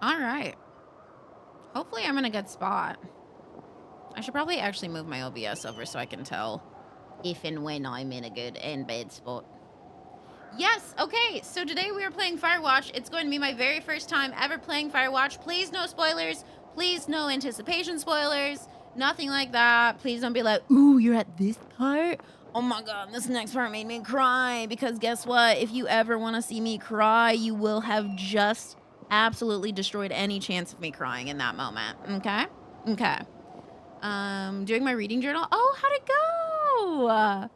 All right. Hopefully I'm in a good spot. I should probably actually move my OBS over so I can tell if and when I'm in a good and bad spot. Yes, okay, so today we are playing Firewatch. It's going to be my very first time ever playing Firewatch. Please no spoilers. Please no anticipation spoilers. Nothing like that. Please don't be like, ooh, you're at this part? Oh my god, this next part made me cry. Because guess what? If you ever want to see me cry, you will have just absolutely destroyed any chance of me crying in that moment. Okay? Okay. Doing my reading journal. Oh, how'd it go?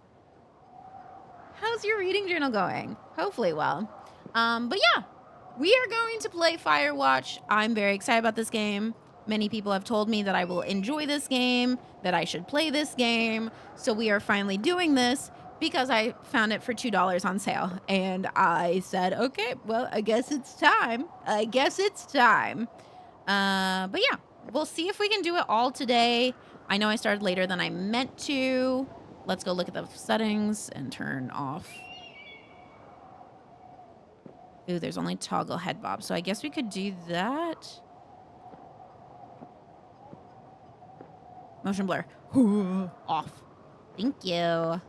How's your reading journal going? Hopefully well. But yeah, we are going to play Firewatch. I'm very excited about this game. Many people have told me that I will enjoy this game, that I should play this game. So we are finally doing this because I found it for $2 on sale. And I said, okay, well, I guess it's time. But yeah, we'll see if we can do it all today. I know I started later than I meant to. Let's go look at the settings and turn off. Ooh, there's only toggle head bob. So I guess we could do that. Motion blur. Off. Thank you. And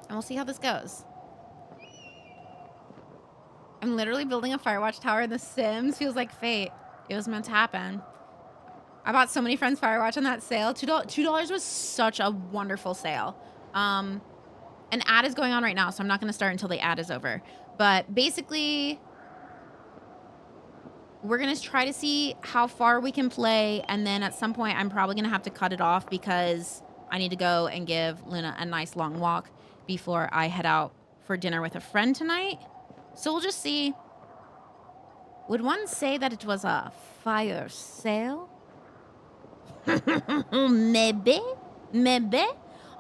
we'll see how this goes. I'm literally building a Firewatch tower in The Sims. Feels like fate. It was meant to happen. I bought so many friends Firewatch on that sale. $2 was such a wonderful sale. An ad is going on right now, so I'm not going to start until the ad is over. But basically, we're going to try to see how far we can play. And then at some point, I'm probably going to have to cut it off because I need to go and give Luna a nice long walk before I head out for dinner with a friend tonight. So we'll just see. Would one say that it was a fire sale? Maybe.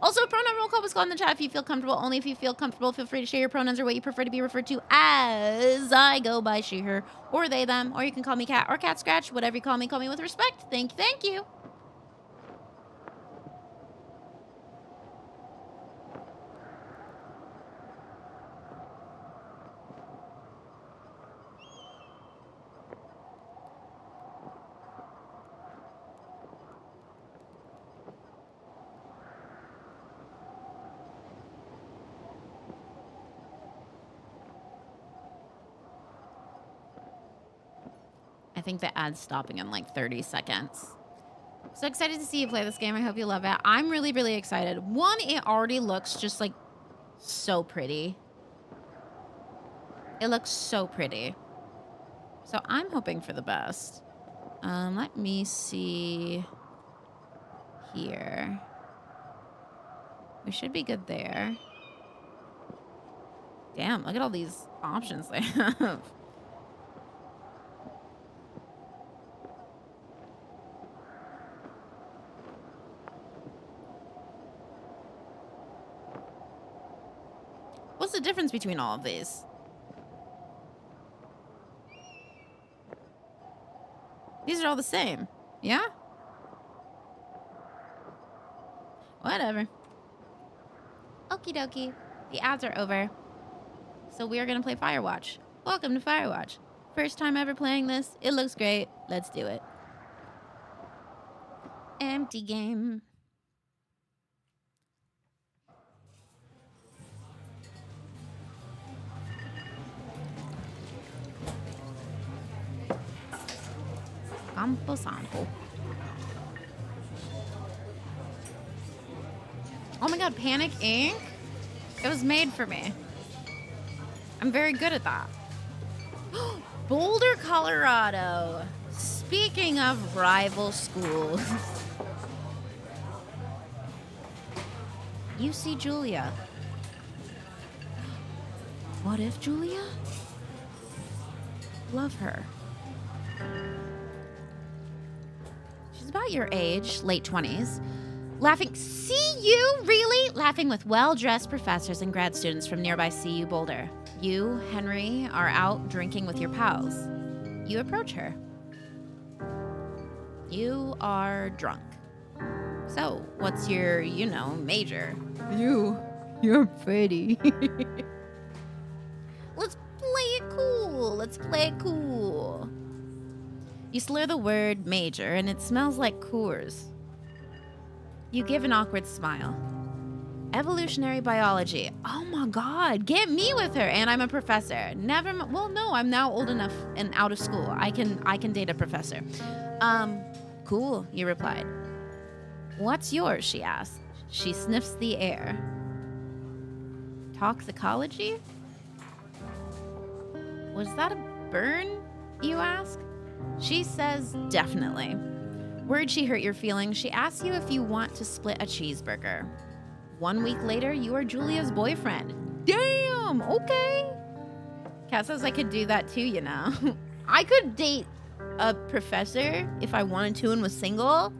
Also, pronoun roll call was called in the chat if you feel comfortable. Only if you feel comfortable, feel free to share your pronouns or what you prefer to be referred to as. I go by she, her, or they, them, or you can call me cat or cat scratch. Whatever you call me with respect. Thank you. I think the ad's stopping in like 30 seconds. So excited to see you play this game. I hope you love it. I'm really, really excited. One, it already looks just like so pretty. It looks so pretty. So I'm hoping for the best. Let me see here. We should be good there. Damn, look at all these options they have. What's the difference between all of these? These are all the same. Yeah? Whatever. Okie dokie. The ads are over. So we are going to play Firewatch. Welcome to Firewatch. First time ever playing this. It looks great. Let's do it. Empty game. Camposanto. Oh my god, Panic Inc? It was made for me. I'm very good at that. Boulder, Colorado. Speaking of rival schools. You see Julia. What if Julia? Love her. She's about your age, late 20s. Laughing, see you, really? Laughing with well-dressed professors and grad students from nearby CU Boulder. You, Henry, are out drinking with your pals. You approach her. You are drunk. So, what's your, major? You're pretty. Let's play it cool. Let's play cool. You slur the word major, and it smells like Coors. You give an awkward smile. Evolutionary biology. Oh my God, get me with her. And I'm a professor. Well, no, I'm now old enough and out of school. I can date a professor. Cool, you replied. What's yours, she asked. She sniffs the air. Toxicology? Was that a burn, you ask? She says definitely. Worried she hurt your feelings, she asks you if you want to split a cheeseburger. 1 week later, you are Julia's boyfriend. Damn, okay. Kat says I could do that too, you know. I could date a professor if I wanted to and was single.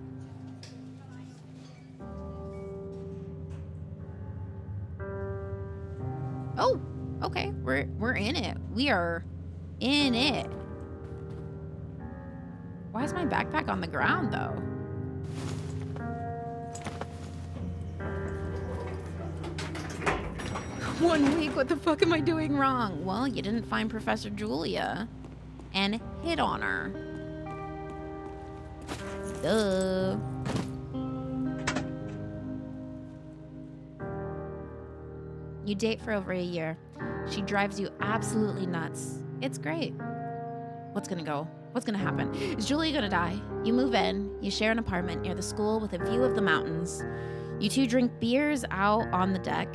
Oh, okay, we're in it. We are in it. Why is my backpack on the ground, though? One week, what the fuck am I doing wrong? Well, you didn't find Professor Julia and hit on her. Duh. You date for over a year. She drives you absolutely nuts. It's great. What's gonna happen? Is Julia gonna die? You move in, you share an apartment near the school with a view of the mountains. You two drink beers out on the deck.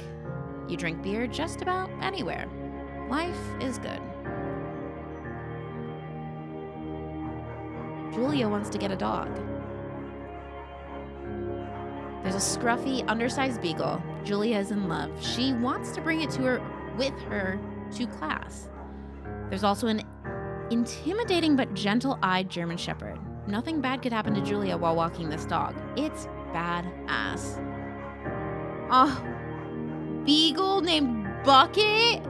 You drink beer just about anywhere. Life is good. Julia wants to get a dog. There's a scruffy, undersized beagle. Julia is in love. She wants to bring it with her to class. There's also an intimidating but gentle-eyed German Shepherd. Nothing bad could happen to Julia while walking this dog. It's badass. Oh, beagle named Bucket?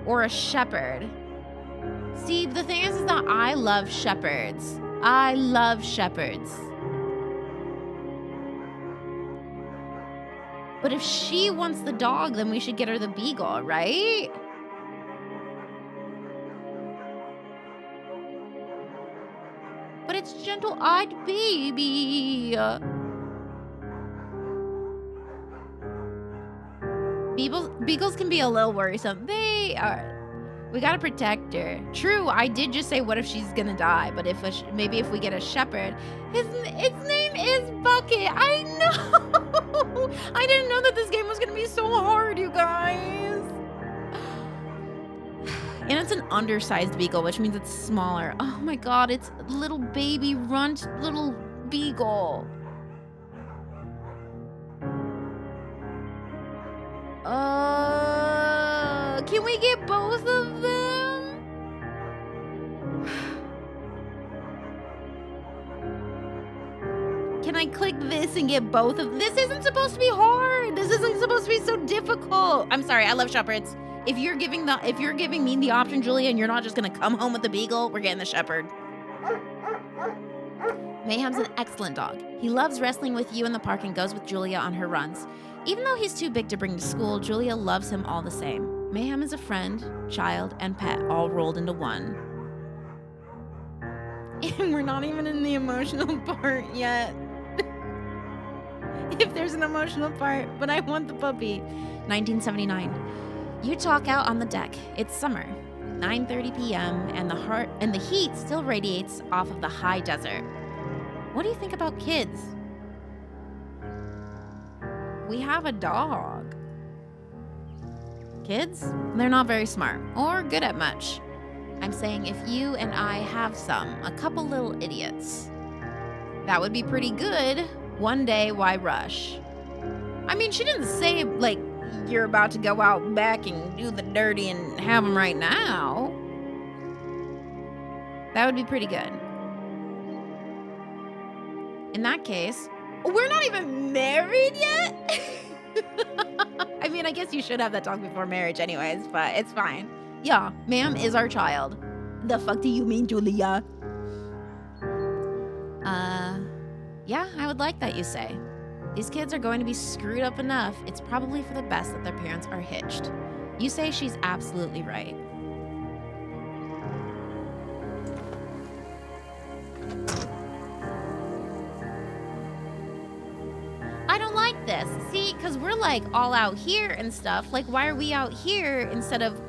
Or a shepherd? See, the thing is that I love shepherds. I love shepherds. But if she wants the dog, then we should get her the beagle, right? But it's gentle-eyed baby. Beagles can be a little worrisome. They are. We gotta protect her. True, I did just say, what if she's gonna die? But maybe if we get a shepherd, its name is Bucket. I know. I didn't know that this game was gonna be so hard, you guys. And it's an undersized beagle, which means it's smaller. Oh my God, it's little baby runt little beagle. Can we get both of them? Can I click this and get both of them? This isn't supposed to be hard. This isn't supposed to be so difficult. I'm sorry, I love shepherds. If you're giving me the option, Julia, and you're not just gonna come home with the beagle, we're getting the shepherd. Mayhem's an excellent dog. He loves wrestling with you in the park and goes with Julia on her runs. Even though he's too big to bring to school, Julia loves him all the same. Mayhem is a friend, child, and pet all rolled into one. And we're not even in the emotional part yet. If there's an emotional part, but I want the puppy. 1979. You talk out on the deck. It's summer. 9:30 p.m. and the heat still radiates off of the high desert. What do you think about kids? We have a dog. Kids? They're not very smart or good at much. I'm saying if you and I have a couple little idiots. That would be pretty good. One day, why rush? I mean, she didn't say, like, you're about to go out back and do the dirty and have them right now. That would be pretty good. In that case, we're not even married yet? I mean, I guess you should have that talk before marriage anyways, but it's fine. Yeah, ma'am is our child. The fuck do you mean, Julia? Yeah, I would like that you say. These kids are going to be screwed up enough. It's probably for the best that their parents are hitched. You say she's absolutely right. this. See, because we're like all out here and stuff. Like, why are we out here instead of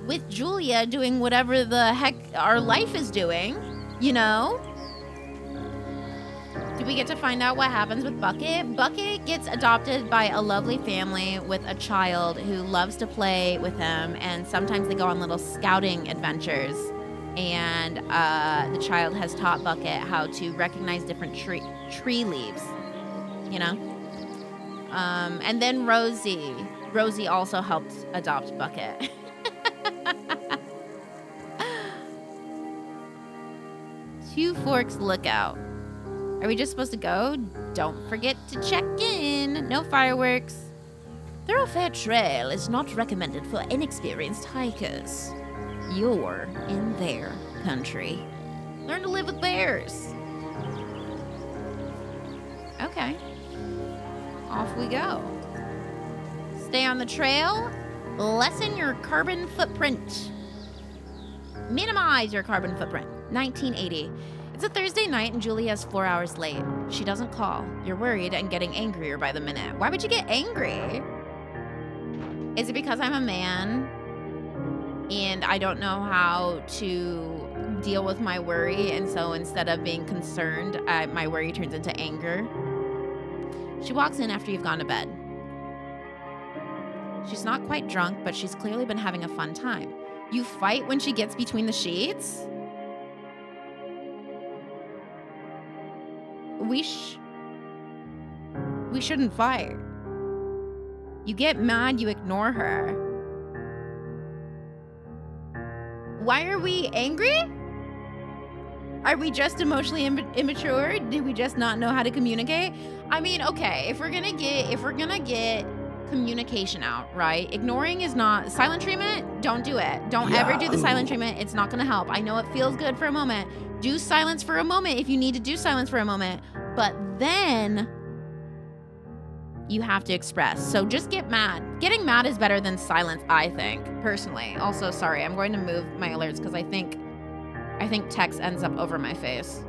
with Julia doing whatever the heck our life is doing? You know? Do we get to find out what happens with Bucket? Bucket gets adopted by a lovely family with a child who loves to play with him, and sometimes they go on little scouting adventures. And the child has taught Bucket how to recognize different tree leaves, you know? And then Rosie also helped adopt Bucket. Two Forks Lookout. Are we just supposed to go? Don't forget to check in. No fireworks. Thoroughfare Trail is not recommended for inexperienced hikers. You're in their country. Learn to live with bears. Okay. Off we go. Stay on the trail. Lessen your carbon footprint. Minimize your carbon footprint. 1980. It's a Thursday night and Julia's 4 hours late. She doesn't call. You're worried and getting angrier by the minute. Why would you get angry? Is it because I'm a man and I don't know how to deal with my worry, and so instead of being concerned, my worry turns into anger? She walks in after you've gone to bed. She's not quite drunk, but she's clearly been having a fun time. You fight when she gets between the sheets? We shouldn't fight. You get mad, you ignore her. Why are we angry? Are we just emotionally immature? Did we just not know how to communicate? I mean, okay, if we're gonna get communication out, right? Ignoring is not silent treatment. Don't do it. Don't ever do the silent treatment. It's not gonna help. I know it feels good for a moment. Do silence for a moment if you need to do silence for a moment, but then you have to express. So just get mad. Getting mad is better than silence, I think, personally. Also, sorry, I'm going to move my alerts because I think text ends up over my face.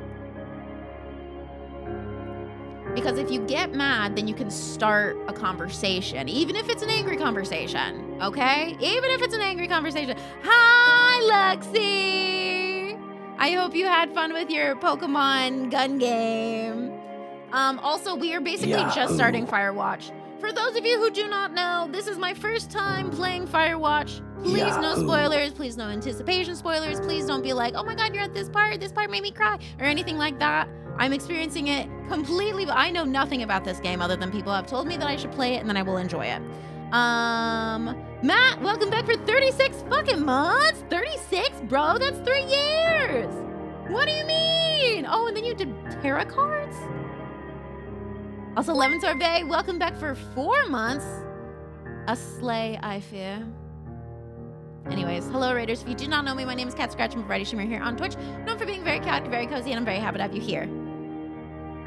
Because if you get mad, then you can start a conversation, even if it's an angry conversation, okay? Even if it's an angry conversation. Hi, Luxie! I hope you had fun with your Pokemon gun game. Also, we are basically just starting Firewatch. For those of you who do not know, this is my first time playing Firewatch. Please no spoilers, please no anticipation spoilers. Please don't be like, oh my god, you're at this part made me cry, or anything like that. I'm experiencing it completely. I know nothing about this game other than people have told me that I should play it and then I will enjoy it. Matt, welcome back for 36 fucking months. 36, bro, that's 3 years. What do you mean? Oh, and then you did tarot cards? Also, Lemon Sorbet, welcome back for 4 months. A slay, I fear. Anyways, hello Raiders. If you do not know me, my name is Cat Scratch. I'm a variety streamer here on Twitch, known for being very chaotic, very cozy, and I'm very happy to have you here.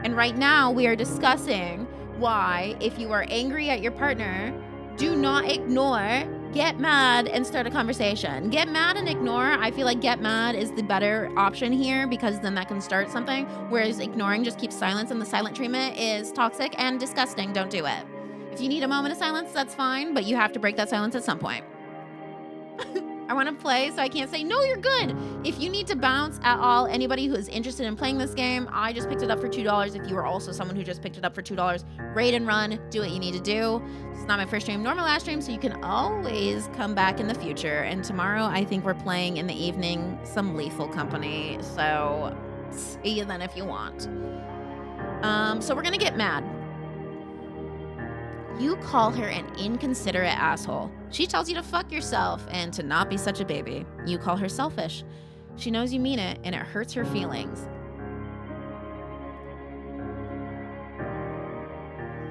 And right now, we are discussing why, if you are angry at your partner, do not ignore, get mad, and start a conversation. Get mad and ignore. I feel like get mad is the better option here because then that can start something, whereas ignoring just keeps silence, and the silent treatment is toxic and disgusting. Don't do it. If you need a moment of silence, that's fine, but you have to break that silence at some point. I want to play, so I can't say, no, you're good. If you need to bounce at all, anybody who is interested in playing this game, I just picked it up for $2. If you are also someone who just picked it up for $2, raid and run, do what you need to do. It's not my first stream, nor my last stream, so you can always come back in the future. And tomorrow, I think we're playing in the evening some Lethal Company, so see you then if you want. So we're gonna get mad. You call her an inconsiderate asshole. She tells you to fuck yourself and to not be such a baby. You call her selfish. She knows you mean it, and it hurts her feelings.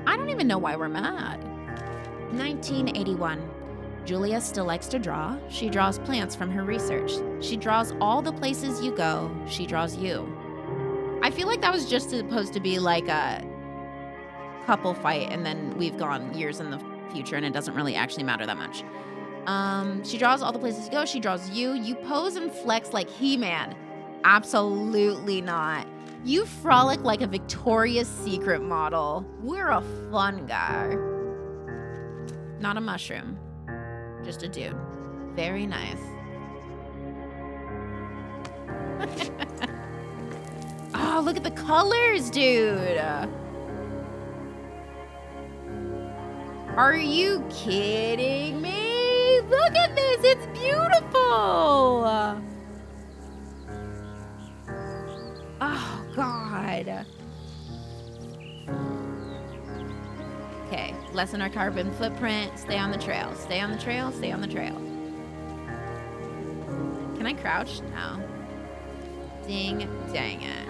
I don't even know why we're mad. 1981. Julia still likes to draw. She draws plants from her research. She draws all the places you go. She draws you. I feel like that was just supposed to be like a couple fight, and then we've gone years in the future and it doesn't really actually matter that much. She draws all the places you go. She draws you. You pose and flex like He-Man. Absolutely not. You frolic like a Victoria's Secret model. We're a fun guy. Not a mushroom. Just a dude. Very nice. Oh, look at the colors, dude. Are you kidding me? Look at this. It's beautiful. Oh, God. Okay, lessen our carbon footprint. Stay on the trail. Stay on the trail. Stay on the trail. Can I crouch? No. Ding, dang it.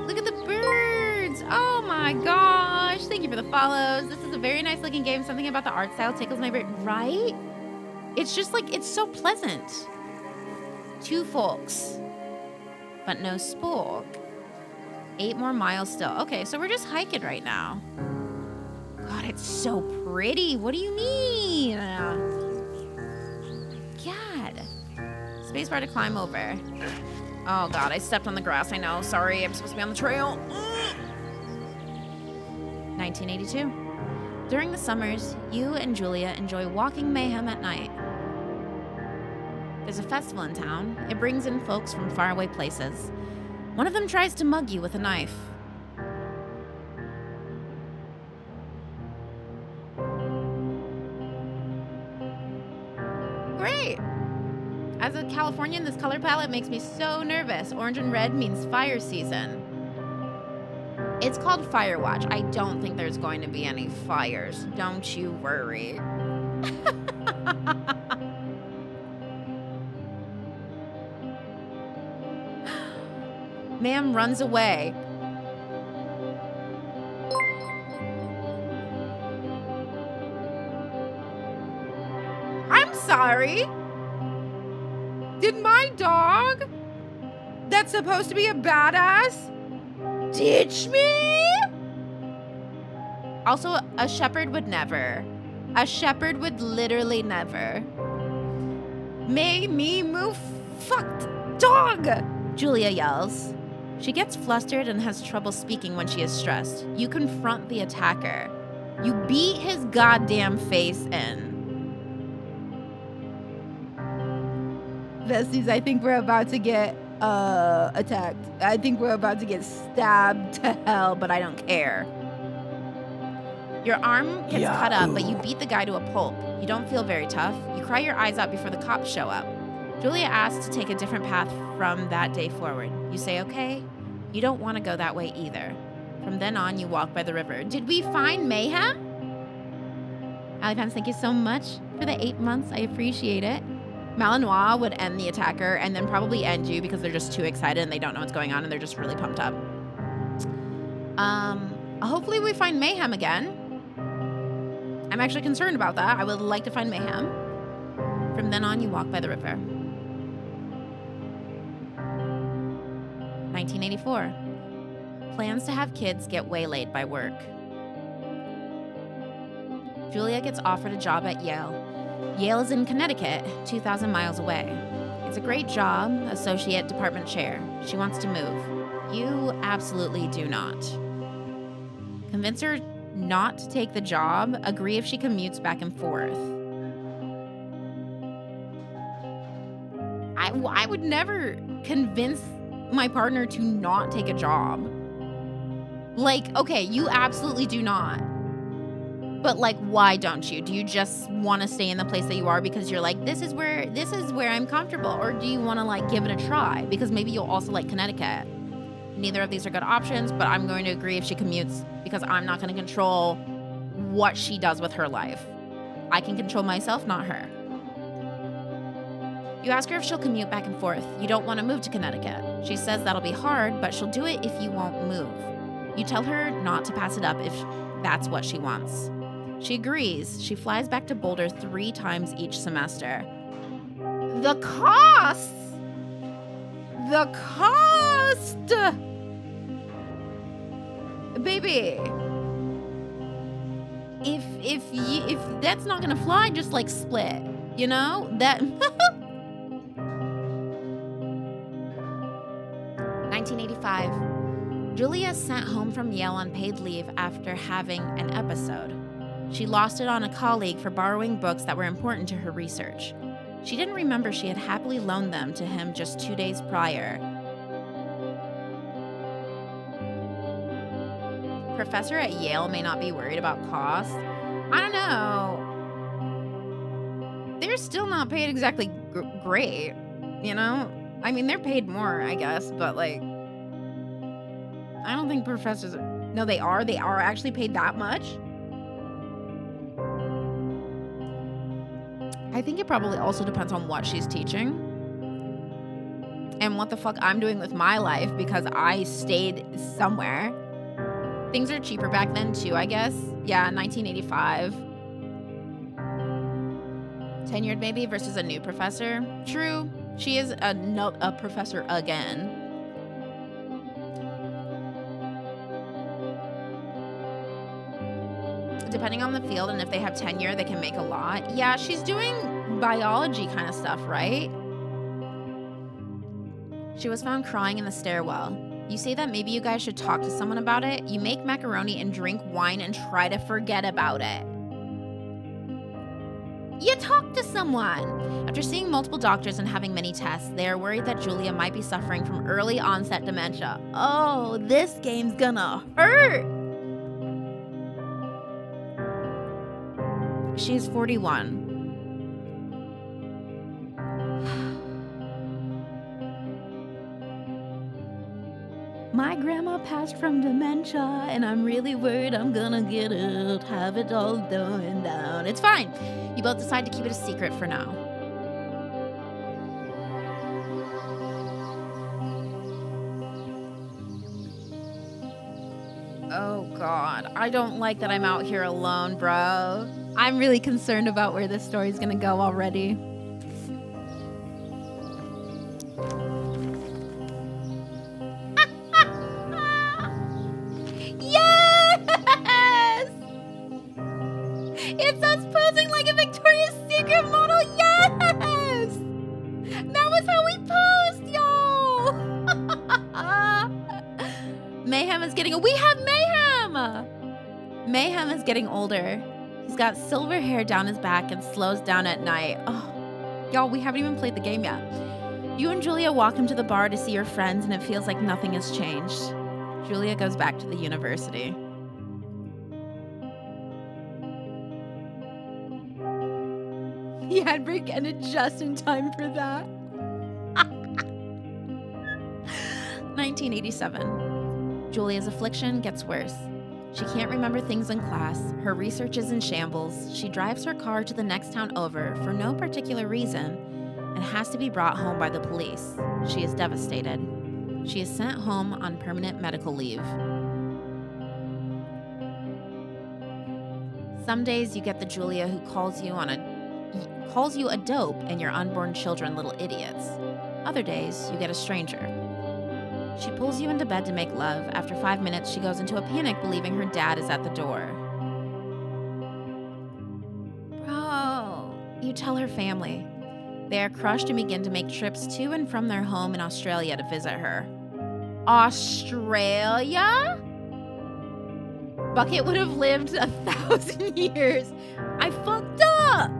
Look at the birds. Oh my gosh. Thank you for the follows. This is a very nice looking game. Something about the art style tickles my brain. Right? It's just like, it's so pleasant. 2 folks, but no spork. 8 more miles still. Okay, so we're just hiking right now. God, it's so pretty. What do you mean? God. Spacebar to climb over. Oh, God, I stepped on the grass. I know. Sorry, I'm supposed to be on the trail. 1982. During the summers, you and Julia enjoy walking mayhem at night. There's a festival in town. It brings in folks from faraway places. One of them tries to mug you with a knife. Great! As a Californian, this color palette makes me so nervous. Orange and red means fire season. It's called Firewatch. I don't think there's going to be any fires. Don't you worry. Ma'am runs away. I'm sorry. Did my dog, that's supposed to be a badass, ditch me? Also, a shepherd would never. A shepherd would literally never. Made me move. Fucked dog, Julia yells. She gets flustered and has trouble speaking when she is stressed. You confront the attacker. You beat his goddamn face in. Besties, I think we're about to get attacked. I think we're about to get stabbed to hell, but I don't care. Your arm gets cut up, but you beat the guy to a pulp. You don't feel very tough. You cry your eyes out before the cops show up. Julia asks to take a different path from that day forward. You say, okay. You don't want to go that way either. From then on, you walk by the river. Did we find mayhem? Alipans, thank you so much for the 8 months. I appreciate it. Malinois would end the attacker and then probably end you because they're just too excited and they don't know what's going on and they're just really pumped up. Hopefully we find mayhem again. I'm actually concerned about that. I would like to find mayhem. From then on, you walk by the river. 1984. Plans to have kids get waylaid by work. Julia gets offered a job at Yale. Yale is in Connecticut, 2,000 miles away. It's a great job, associate department chair. She wants to move. You absolutely do not. Convince her not to take the job. Agree if she commutes back and forth. I would never convince my partner to not take a job. Like, okay, you absolutely do not. But like, why don't you? Do you just want to stay in the place that you are because you're like, this is where I'm comfortable? Or do you want to like give it a try? Because maybe you'll also like Connecticut. Neither of these are good options, but I'm going to agree if she commutes because I'm not going to control what she does with her life. I can control myself, not her. You ask her if she'll commute back and forth. You don't want to move to Connecticut. She says that'll be hard, but she'll do it if you won't move. You tell her not to pass it up if that's what she wants. She agrees. She flies back to Boulder 3 times each semester. The costs! The cost! Baby. If that's not gonna fly, just like split. You know? That Julia sent home from Yale on paid leave after having an episode. She lost it on a colleague for borrowing books that were important to her research. She didn't remember she had happily loaned them to him just 2 days prior. Professor at Yale may not be worried about cost. I don't know. They're still not paid exactly great, you know? I mean, they're paid more, I guess, but like, I don't think professors are. No, they are. They are actually paid that much. I think it probably also depends on what she's teaching and what the fuck I'm doing with my life because I stayed somewhere. Things are cheaper back then too, I guess. Yeah, 1985. Tenured maybe versus a new professor. True. She is a professor again. Depending on the field and if they have tenure, they can make a lot. Yeah, she's doing biology kind of stuff, right? She was found crying in the stairwell. You say that maybe you guys should talk to someone about it. You make macaroni and drink wine and try to forget about it. You talk to someone. After seeing multiple doctors and having many tests, they are worried that Julia might be suffering from early onset dementia. Oh, this game's gonna hurt. She is 41. My grandma passed from dementia, and I'm really worried I'm gonna get it. Have it all going down. It's fine. You both decide to keep it a secret for now. Oh, God. I don't like that I'm out here alone, bro. I'm really concerned about where this story's gonna go already. Yes! It's us posing like a Victoria's Secret model. Yes! That was how we posed, y'all. Mayhem is getting... We have Mayhem! Mayhem is getting older. He's got silver hair down his back and slows down at night. Oh, y'all, we haven't even played the game yet. You and Julia walk him to the bar to see your friends, and it feels like nothing has changed. Julia goes back to the university. He had break ended just in time for that. 1987. Julia's affliction gets worse. She can't remember things in class. Her research is in shambles. She drives her car to the next town over for no particular reason and has to be brought home by the police. She is devastated. She is sent home on permanent medical leave. Some days you get the Julia who calls you a dope and your unborn children little idiots. Other days you get a stranger. She pulls you into bed to make love. After 5 minutes, she goes into a panic, believing her dad is at the door. Bro, you tell her family. They are crushed and begin to make trips to and from their home in Australia to visit her. Australia? Bucket would have lived 1,000 years. I fucked up.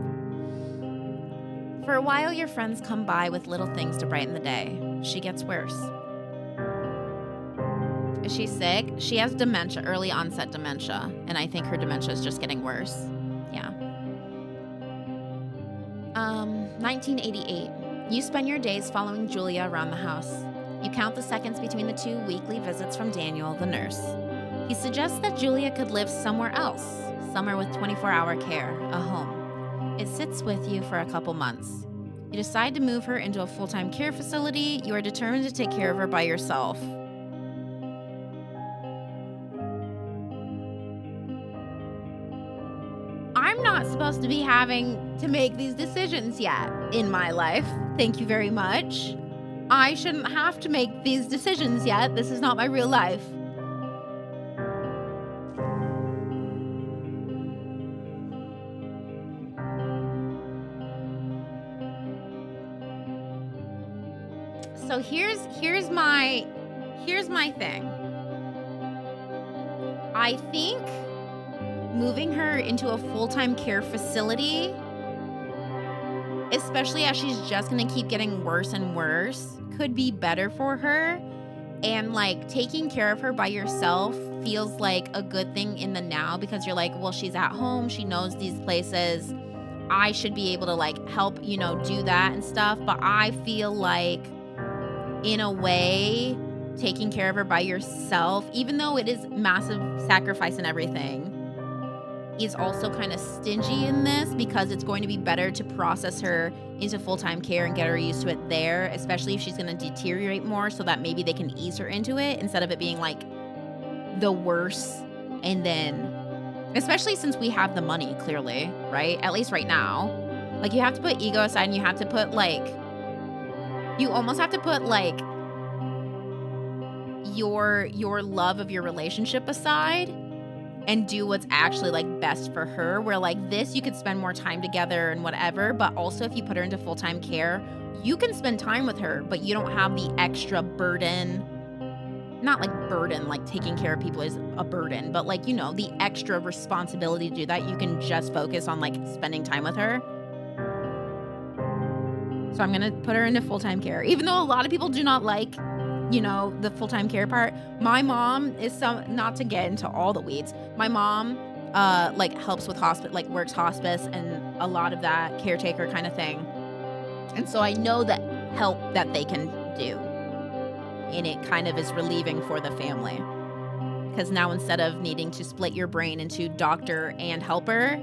For a while, your friends come by with little things to brighten the day. She gets worse. Is she sick? She has dementia, early onset dementia, and I think her dementia is just getting worse. Yeah. 1988. You spend your days following Julia around the house. You count the seconds between the 2 weekly visits from Daniel, the nurse. He suggests that Julia could live somewhere else, somewhere with 24-hour care, a home. It sits with you for a couple months. You decide to move her into a full-time care facility. You are determined to take care of her by yourself. I'm not supposed to be having to make these decisions yet in my life. Thank you very much. I shouldn't have to make these decisions yet. This is not my real life. So here's my thing. I think moving her into a full-time care facility, especially as she's just gonna keep getting worse and worse, could be better for her. And, like, taking care of her by yourself feels like a good thing in the now because you're like, well, she's at home. She knows these places. I should be able to, like, help, do that and stuff. But I feel like, in a way, taking care of her by yourself, even though it is massive sacrifice and everything, is also kind of stingy in this because it's going to be better to process her into full-time care and get her used to it there, especially if she's going to deteriorate more so that maybe they can ease her into it instead of it being like the worst. And then, especially since we have the money, clearly, right? At least right now. Like, you have to put ego aside and you have to put you almost have to put your love of your relationship aside and do what's actually best for her, where this you could spend more time together and whatever, but also if you put her into full-time care, you can spend time with her, but you don't have the extra burden. Not burden, taking care of people is a burden, but the extra responsibility to do that. You can just focus on spending time with her. So I'm gonna put her into full-time care, even though a lot of people do not like the full-time care part. My mom is not to get into all the weeds. My mom, helps with hospice, works hospice and a lot of that caretaker kind of thing. And so I know that help that they can do. And it kind of is relieving for the family. Because now instead of needing to split your brain into doctor and helper,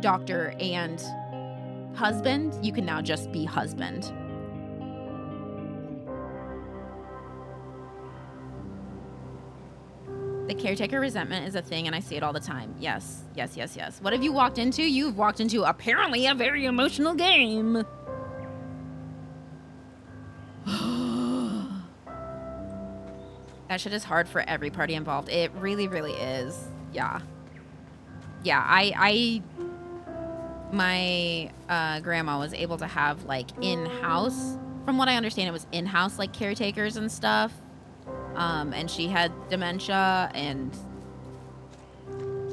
doctor and husband, you can now just be husband. The caretaker resentment is a thing, and I see it all the time. Yes, yes, yes, yes. What have you walked into? You've walked into apparently a very emotional game. That shit is hard for every party involved. It really, really is. Yeah. Yeah, my grandma was able to have in-house, from what I understand, it was in-house caretakers and stuff. And she had dementia, and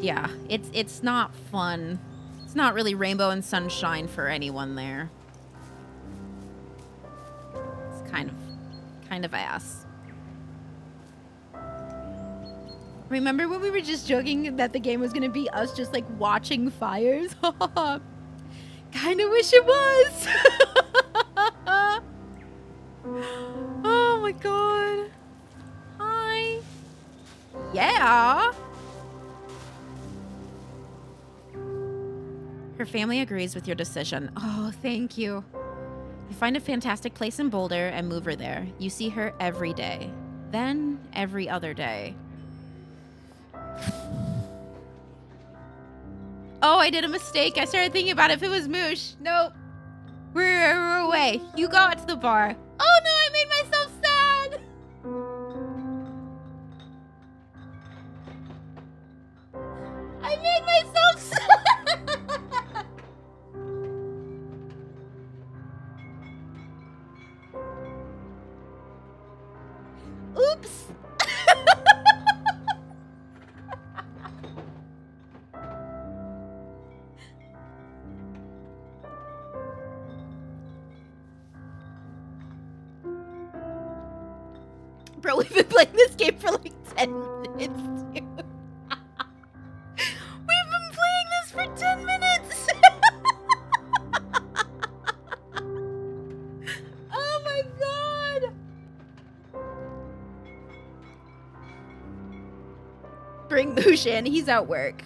yeah, it's not fun. It's not really rainbow and sunshine for anyone there. It's kind of ass. Remember when we were just joking that the game was gonna be us just watching fires? Kinda wish it was. Oh my god. Hi. Yeah. Her family agrees with your decision. Oh, thank you. You find a fantastic place in Boulder and move her there. You see her every day. Then every other day. Oh, I did a mistake. I started thinking about if it was Moosh. Nope. We're away. You go out to the bar. Oh no, I made myself sad. I made myself sad. Oops. Bro, we've been playing this game for 10 minutes, dude. We've been playing this for 10 minutes. Oh my god. Bring Moosh in. He's at work.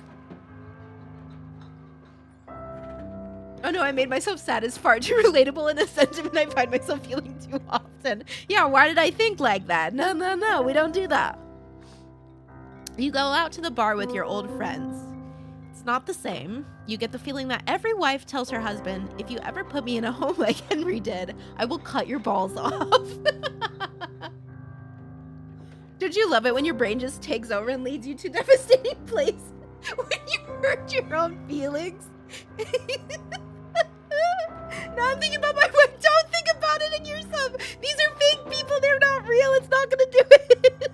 Oh no, I made myself sad is far too relatable in a sentiment I find myself feeling too often. Yeah, why did I think like that? No, we don't do that. You go out to the bar with your old friends. It's not the same. You get the feeling that every wife tells her husband, if you ever put me in a home like Henry did, I will cut your balls off. Don't you love it when your brain just takes over and leads you to a devastating place when you hurt your own feelings? Now I'm thinking about my wife. Don't think about it in yourself. These are fake people. They're not real. It's not gonna do it.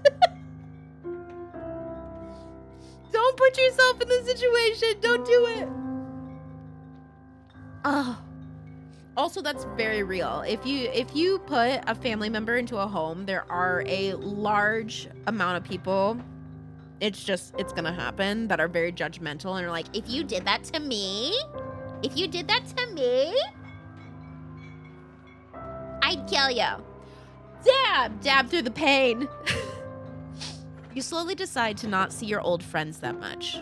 Don't put yourself in this situation. Don't do it. Oh. Also, that's very real. If you put a family member into a home, there are a large amount of people, it's gonna happen, that are very judgmental and are like, if you did that to me, I'd kill you. Dab through the pain. You slowly decide to not see your old friends that much.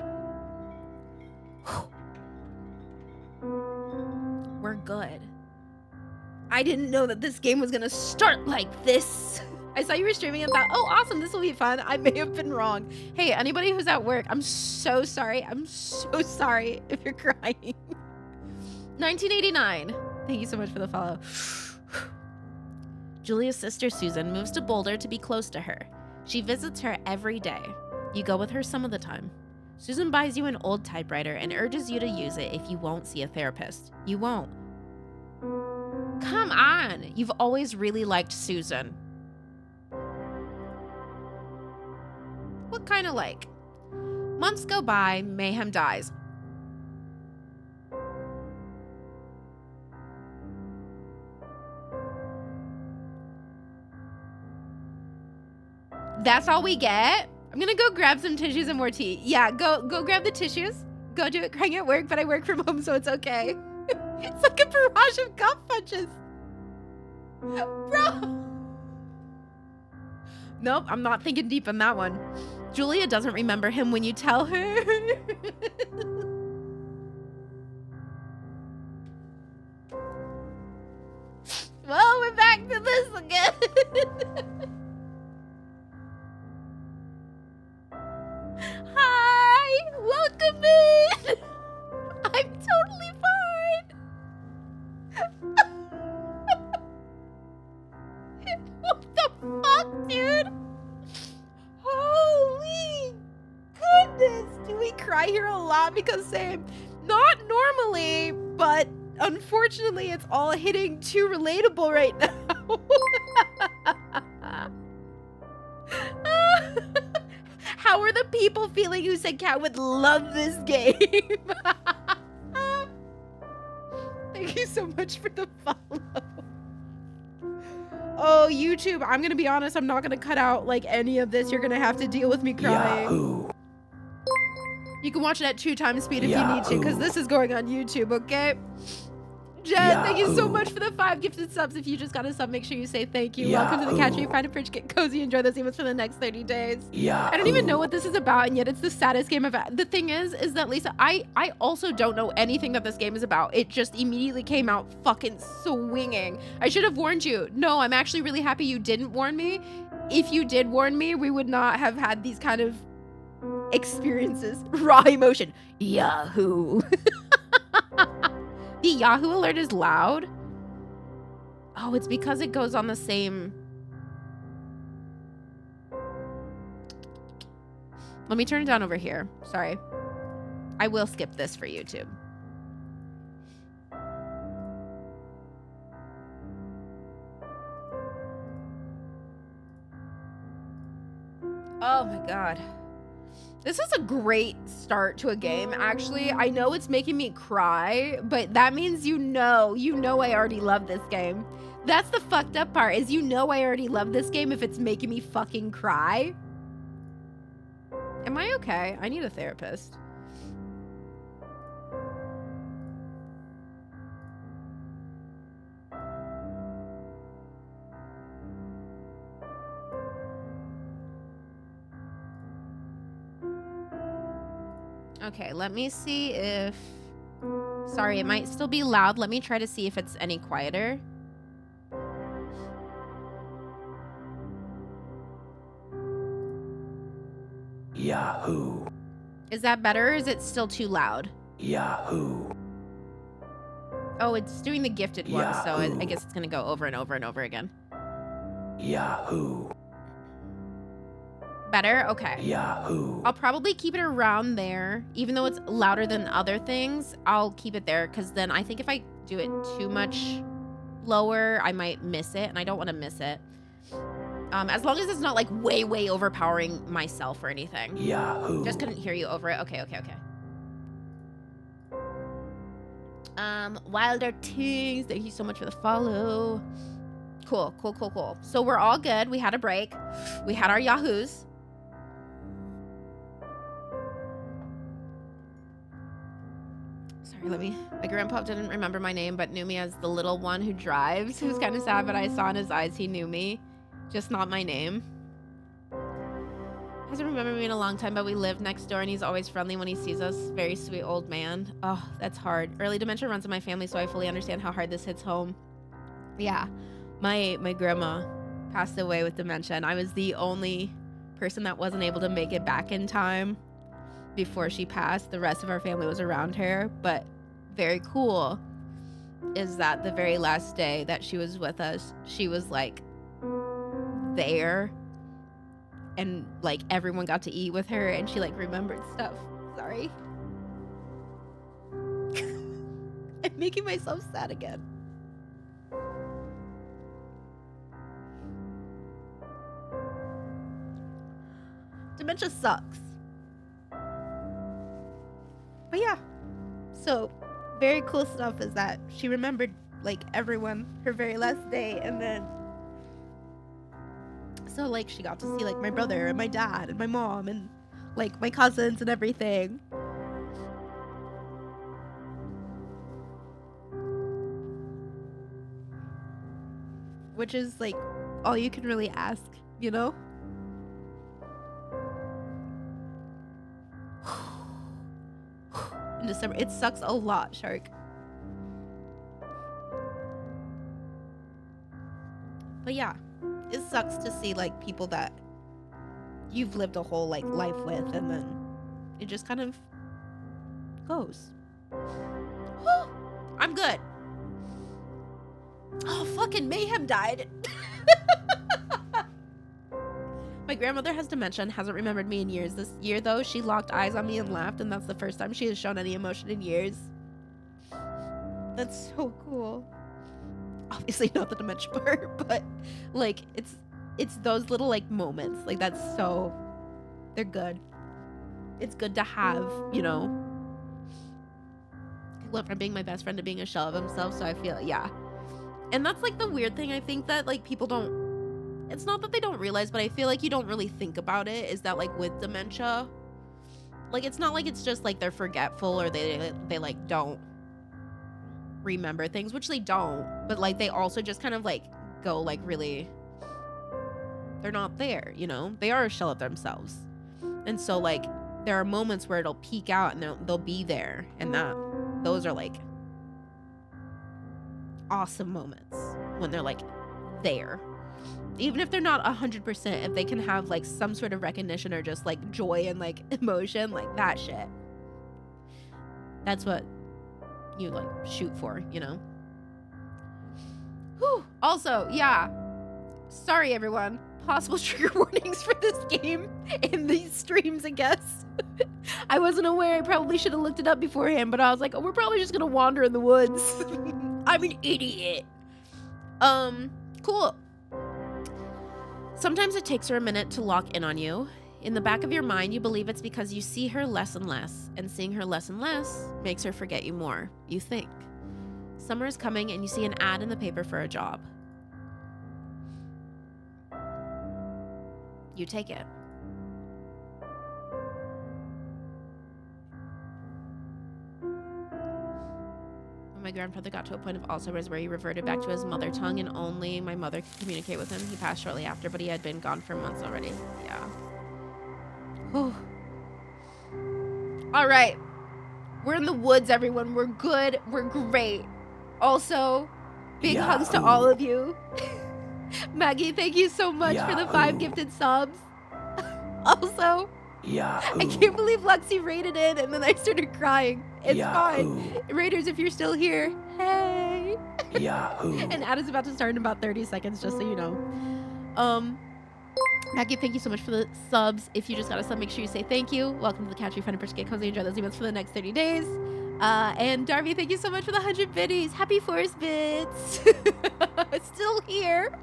We're good. I didn't know that this game was gonna start like this. I saw you were streaming and thought, oh, awesome, this will be fun. I may have been wrong. Hey, anybody who's at work, I'm so sorry. I'm so sorry if you're crying. 1989. Thank you so much for the follow. Julia's sister, Susan, moves to Boulder to be close to her. She visits her every day. You go with her some of the time. Susan buys you an old typewriter and urges you to use it if you won't see a therapist. You won't. Come on. You've always really liked Susan. What kind of like? Months go by, Mayhem dies. That's all we get? I'm gonna go grab some tissues and more tea. Yeah, go grab the tissues. Go do it crying at work, but I work from home, so it's okay. It's like a barrage of gut punches. Bro. Nope, I'm not thinking deep on that one. Julia doesn't remember him when you tell her. Well, we're back to this again. Hi, welcome in. I'm totally fine. What the fuck, dude? Holy goodness. Do we cry here a lot? Because same, not normally, but unfortunately it's all hitting too relatable right now. How are the people feeling who said Cat would love this game? Thank you so much for the follow. Oh, YouTube, I'm gonna be honest, I'm not gonna cut out like any of this. You're gonna have to deal with me crying. Yahoo. You can watch it at 2 times speed if you need to, because this is going on YouTube, okay? Jen, thank you so much for the 5 gifted subs. If you just got a sub, make sure you say thank you. Welcome to the Catch Me Find a Purge, get cozy, enjoy those emotes for the next 30 days. I don't even know what this is about, and yet it's the saddest game I've had. The thing is that, Lisa, I also don't know anything that this game is about. It just immediately came out fucking swinging. I should have warned you. No, I'm actually really happy you didn't warn me. If you did warn me, we would not have had these kind of experiences. Raw emotion. Yahoo. The Yahoo alert is loud. Oh, it's because it goes on the same. Let me turn it down over here. Sorry. I will skip this for YouTube. Oh my God. This is a great start to a game, actually. I know it's making me cry, but that means you know I already love this game. That's the fucked up part, is I already love this game if it's making me fucking cry. Am I okay? I need a therapist. Okay, let me see if... Sorry, it might still be loud. Let me try to see if it's any quieter. Yahoo. Is that better, or is it still too loud? Yahoo. Oh, it's doing the gifted one, so I guess it's going to go over and over and over again. Yahoo. Better? Okay. Yahoo. I'll probably keep it around there. Even though it's louder than other things, I'll keep it there, because then I think if I do it too much lower, I might miss it, and I don't want to miss it. As long as it's not like way overpowering myself or anything. Yahoo. Just couldn't hear you over it. Okay. Wilder Tings, thank you so much for the follow. Cool. So we're all good. We had a break. We had our Yahoos. Sorry, my grandpa didn't remember my name, but knew me as the little one who drives. It was kind of sad, but I saw in his eyes he knew me, just not my name. Hasn't remembered me in a long time, but we live next door and he's always friendly when he sees us. Very sweet old man. Oh, that's hard. Early dementia runs in my family, so I fully understand how hard this hits home. Yeah, my grandma passed away with dementia, and I was the only person that wasn't able to make it back in time before she passed. The rest of our family was around her, but very cool is that the very last day that she was with us, she was like there, and like everyone got to eat with her, and she like remembered stuff. Sorry. I'm making myself sad again. Dementia sucks. But yeah, so very cool stuff is that she remembered like everyone her very last day, and then so like she got to see like my brother and my dad and my mom and like my cousins and everything. Which is like all you can really ask, you know? In December, it sucks a lot, Shark. But yeah, it sucks to see like people that you've lived a whole like life with, and then it just kind of goes. I'm good. Oh, fucking Mayhem died. My grandmother has dementia and hasn't remembered me in years. This year, though, she locked eyes on me and laughed, and that's the first time she has shown any emotion in years. That's so cool. Obviously not the dementia part, but like it's those little like moments. Like that's so, they're good. It's good to have, you know. He went from being my best friend to being a shell of himself, so I feel, yeah. And that's like the weird thing I think that like people don't, it's not that they don't realize, but I feel like you don't really think about it, is that like with dementia, like it's not like it's just like they're forgetful or they like don't remember things, which they don't, but like they also just kind of like go like really, they're not there, you know, they are a shell of themselves. And so like there are moments where it'll peek out and they'll be there, and those are like awesome moments when they're like there. Even if they're not 100%, if they can have like some sort of recognition or just like joy and like emotion, like that shit, that's what you like shoot for, you know. Whew. Also, yeah, sorry everyone, possible trigger warnings for this game in these streams, I guess. I wasn't aware. I probably should have looked it up beforehand, but I was like, oh, we're probably just gonna wander in the woods. I'm an idiot. Cool. Sometimes it takes her a minute to lock in on you. In the back of your mind, you believe it's because you see her less and less, and seeing her less and less makes her forget you more, you think. Summer is coming and you see an ad in the paper for a job. You take it. My grandfather got to a point of Alzheimer's where he reverted back to his mother tongue, and only my mother could communicate with him. He passed shortly after, but he had been gone for months already. Yeah. Whew. All right. We're in the woods, everyone. We're good. We're great. Also, big hugs to all of you. Maggie, thank you so much for the 5 gifted subs. Also, I can't believe Lexi rated it, and then I started crying. It's fine. Raiders, if you're still here, hey. And ad is about to start in about 30 seconds, just so you know. Maggie, thank you so much for the subs. If you just got a sub, make sure you say thank you. Welcome to the Catch Your Fun and Purge Get Cozy. Enjoy those events for the next 30 days. And Darby, thank you so much for the 100 biddies. Happy Force Bits. Still here.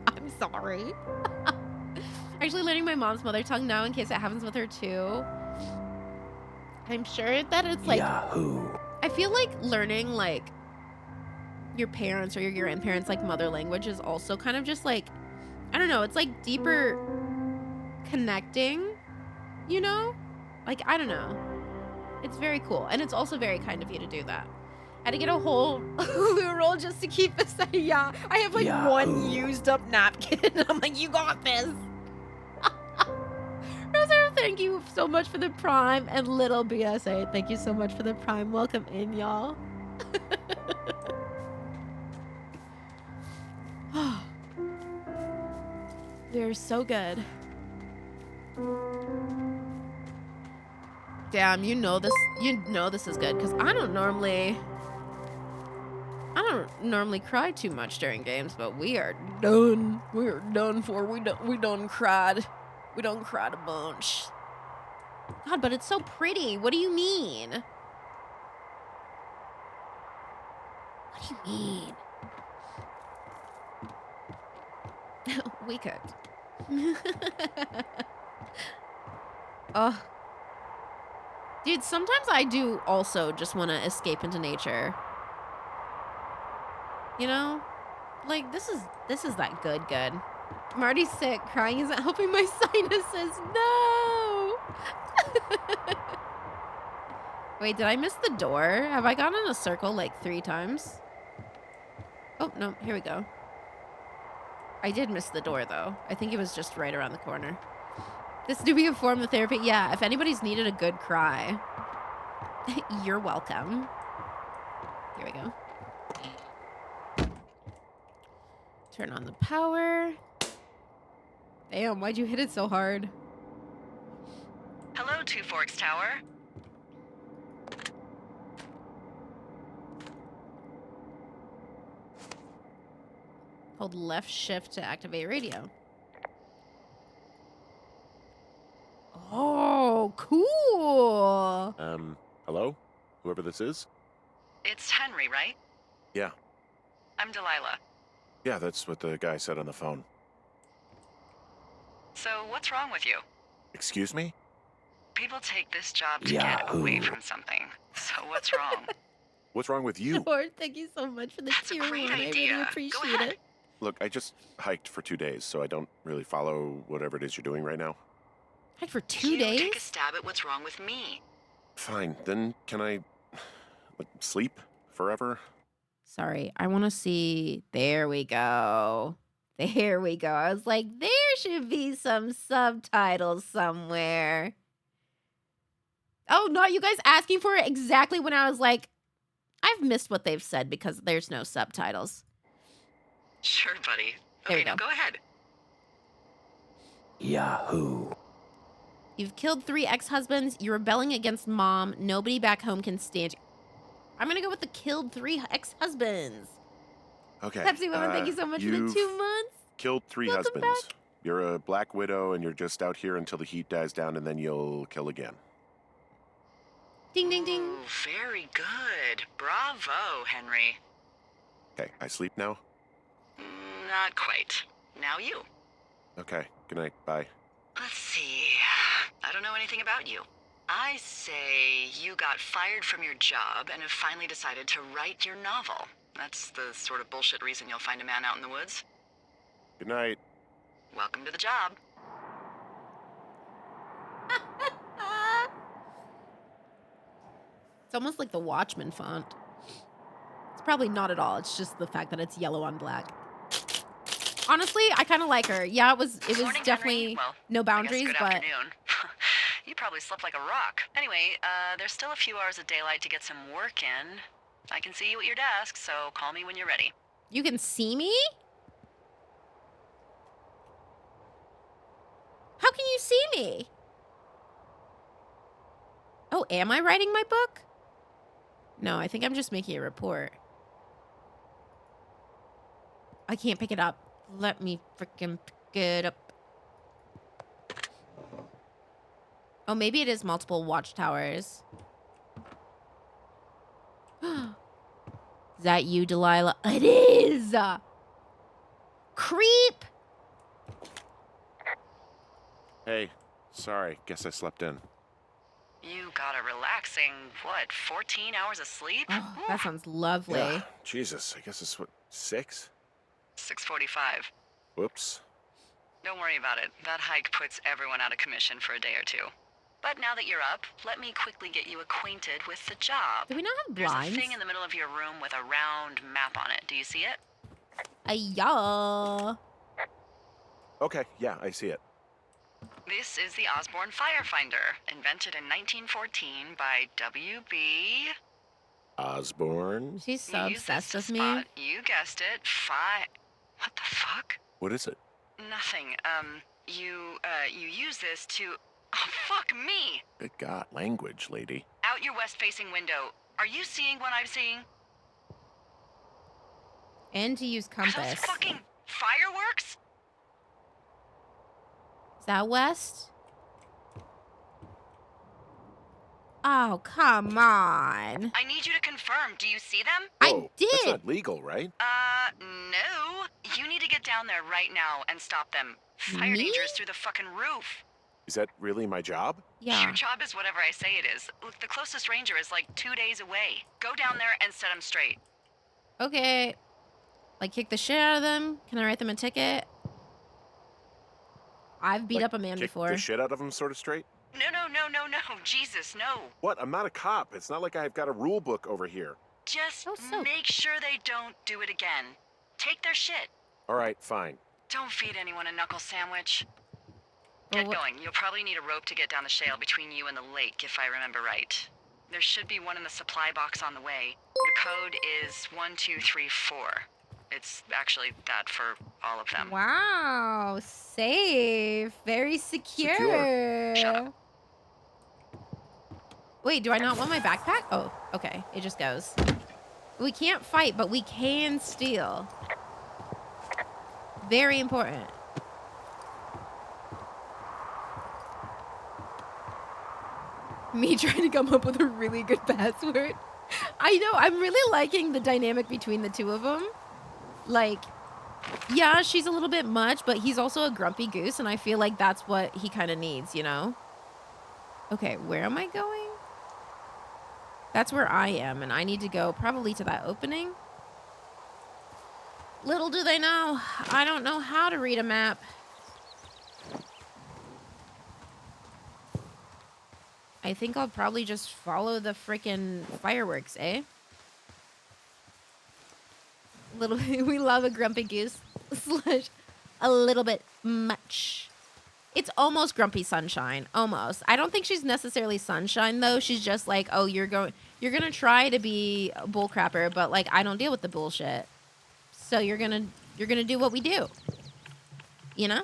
I'm sorry. Actually learning my mom's mother tongue now in case it happens with her too. I'm sure that it's like, Yahoo! I feel like learning like your parents or your grandparents like mother language is also kind of just like, I don't know, it's like deeper connecting, you know? Like, I don't know. It's very cool. And it's also very kind of you to do that. I had to get a whole loo roll just to keep this. Yeah, I have like one Yahoo! used up napkin. I'm like, you got this. Rosario, thank you so much for the prime. And little BSA, thank you so much for the prime. Welcome in, y'all. They're so good. Damn, you know this is good because I don't normally cry too much during games, but we are done. We are done for. We done cried. We done cried a bunch. God, but it's so pretty. What do you mean? What do you mean? We could. Oh. Dude, sometimes I do also just want to escape into nature. You know? Like, this is that good. I'm already sick. Crying isn't helping my sinuses. No! Wait, did I miss the door? Have I gone in a circle like 3 times? Oh, no. Here we go. I did miss the door, though. I think it was just right around the corner. This do be a form of therapy? Yeah, if anybody's needed a good cry, you're welcome. Here we go. Turn on the power. Damn, why'd you hit it so hard? Hello, Two Forks Tower. Hold left shift to activate radio. Oh, cool. Hello? Whoever this is? It's Henry, right? Yeah. I'm Delilah. Yeah, that's what the guy said on the phone. So, what's wrong with you? Excuse me? People take this job to Yahoo! get away from something. So, what's wrong? What's wrong with you? Lord, thank you so much for the That's a tier 1. great I really idea. Go appreciate ahead. it. Look, I just hiked for 2 days, so I don't really follow whatever it is you're doing right now. Like for 2 You days? take a stab at what's wrong with me. Fine, then can I sleep forever? Sorry, I want to see. There we go. There we go. I was like, there should be some subtitles somewhere. Oh, no, you guys asking for it exactly when I was like, I've missed what they've said because there's no subtitles. Sure, buddy. There we Okay, now go. go ahead. Yahoo! You've killed 3 ex-husbands. You're rebelling against mom. Nobody back home can stand you. I'm going to go with the killed 3 ex-husbands. Okay. Pepsi Woman, thank you so much for the 2 months. Killed 3 Welcome husbands. back. You're a black widow and you're just out here until the heat dies down and then you'll kill again. Ding, ding, ding. Ooh, very good. Bravo, Henry. Okay, I sleep now? Not quite. Now you. Okay, good night, bye. Let's see. I don't know anything about you. I say you got fired from your job and have finally decided to write your novel. That's the sort of bullshit reason you'll find a man out in the woods. Good night. Welcome to the job. It's almost like the Watchmen font. It's probably not at all. It's just the fact that it's yellow on black. Honestly, I kind of like her. Yeah, it was Morning, definitely Henry. Well, no boundaries, I guess good but afternoon. You probably slept like a rock. Anyway, there's still a few hours of daylight to get some work in. I can see you at your desk, so call me when you're ready. you can see me? How can you see me? Oh, am I writing my book? No, I think I'm just making a report. I can't pick it up. Let me freaking pick it up. Oh, maybe it is multiple watchtowers. Is that you, Delilah? It is! Creep! Hey, sorry. Guess I slept in. You got a relaxing, 14 hours of sleep? Oh, that sounds Yeah. lovely. Jesus, I guess it's what, 6? 6:45. Whoops. Don't worry about it. That hike puts everyone out of commission for a day or two. But now that you're up, let me quickly get you acquainted with the job. Do we not have There's blinds? a thing in the middle of your room with a round map on it. Do you see it? Yeah. Okay, yeah, I see it. This is the Osborne Firefinder, invented in 1914 by W.B. Osborne? She's so Use this obsessed to with me. spot, you guessed it, What the fuck? What is it? Nothing. You use this to... Oh, fuck me! Good God, language, lady. Out your west-facing window. Are you seeing what I'm seeing? And to use Are those compass. fucking fireworks? Is that west? Oh, come on. I need you to confirm. Do you see them? I Whoa, That's did. not legal, right? No. You need to get down there right now and stop them. Fire Me? danger is through the fucking roof. Is that really my job? Yeah. Your job is whatever I say it is. Look, the closest ranger is like 2 days away. Go down there and set them straight. Okay. Like, kick the shit out of them? Can I write them a ticket? I've beat Like, up a man kick before. the shit out of them sort of straight? No. Jesus, no. What? I'm not a cop. It's not like I've got a rule book over here. Just Oh, soap. make sure they don't do it again. Take their shit. All right, fine. Don't feed anyone a knuckle sandwich. Well, Get going. You'll probably need a rope to get down the shale between you and the lake, if I remember right. There should be one in the supply box on the way. The code is 1234. It's actually that for all of them. Wow. Safe. Very secure. Secure. Shut up. Wait, do I not want my backpack? Oh, okay. It just goes. We can't fight, but we can steal. Very important. Me trying to come up with a really good password. I know. I'm really liking the dynamic between the two of them. Like, yeah, she's a little bit much, but he's also a grumpy goose, and I feel like that's what he kind of needs, you know? Okay, where am I going? That's where I am, and I need to go probably to that opening. Little do they know, I don't know how to read a map. I think I'll probably just follow the freaking fireworks, eh? Little, we love a grumpy goose slash a little bit much. It's almost grumpy sunshine, almost. I don't think she's necessarily sunshine though. She's just like, oh, you're gonna try to be a bullcrapper, but like I don't deal with the bullshit. So you're gonna do what we do. You know?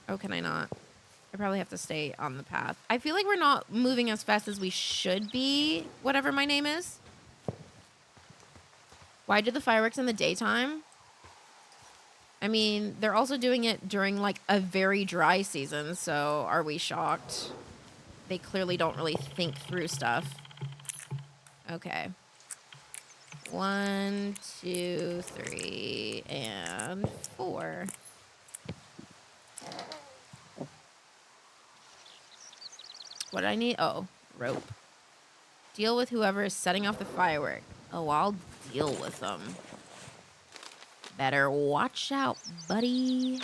Oh, can I not? I probably have to stay on the path. I feel like we're not moving as fast as we should be, whatever my name is. Why do the fireworks in the daytime? I mean, they're also doing it during like a very dry season, so are we shocked? They clearly don't really think through stuff. Okay. 1, 2, 3, and 4. What do I need? Oh, rope. Deal with whoever is setting off the firework. Oh, I'll deal with them. Better watch out, buddy.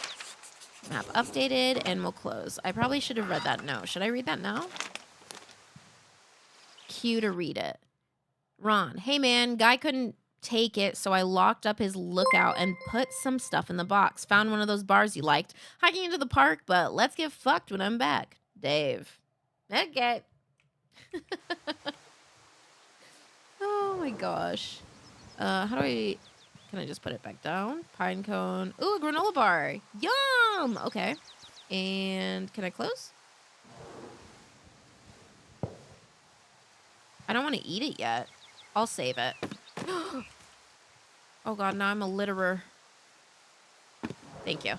Map updated, and we'll close. I probably should have read that now. Should I read that now? Q to read it. Ron, hey man, guy couldn't take it, so I locked up his lookout and put some stuff in the box. Found one of those bars you liked. Hiking into the park, but let's get fucked when I'm back. Dave. Okay. Oh my gosh. How do I... Can I just put it back down? Pine cone. Ooh, a granola bar. Yum! Okay. And can I close? I don't want to eat it yet. I'll save it. Oh god, now I'm a litterer. Thank you.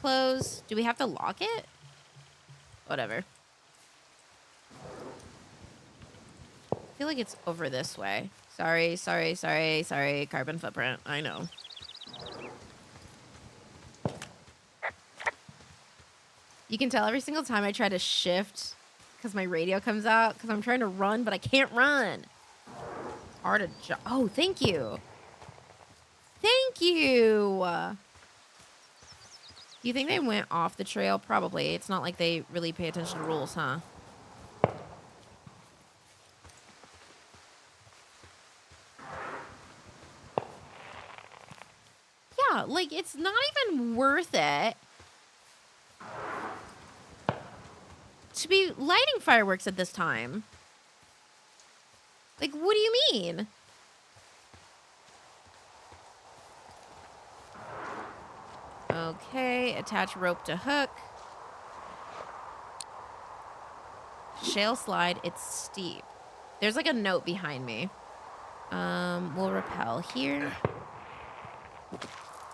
Close. Do we have to lock it? Whatever. I feel like it's over this way. Sorry. Carbon footprint. I know. You can tell every single time I try to shift because my radio comes out because I'm trying to run, but I can't run. Hard to jump. Oh, thank you. Thank you. Do you think they went off the trail? Probably. It's not like they really pay attention to rules, huh? Yeah, like, it's not even worth it to be lighting fireworks at this time. Like, what do you mean? Okay, attach rope to hook. Shale slide, it's steep. There's like a note behind me. We'll rappel here.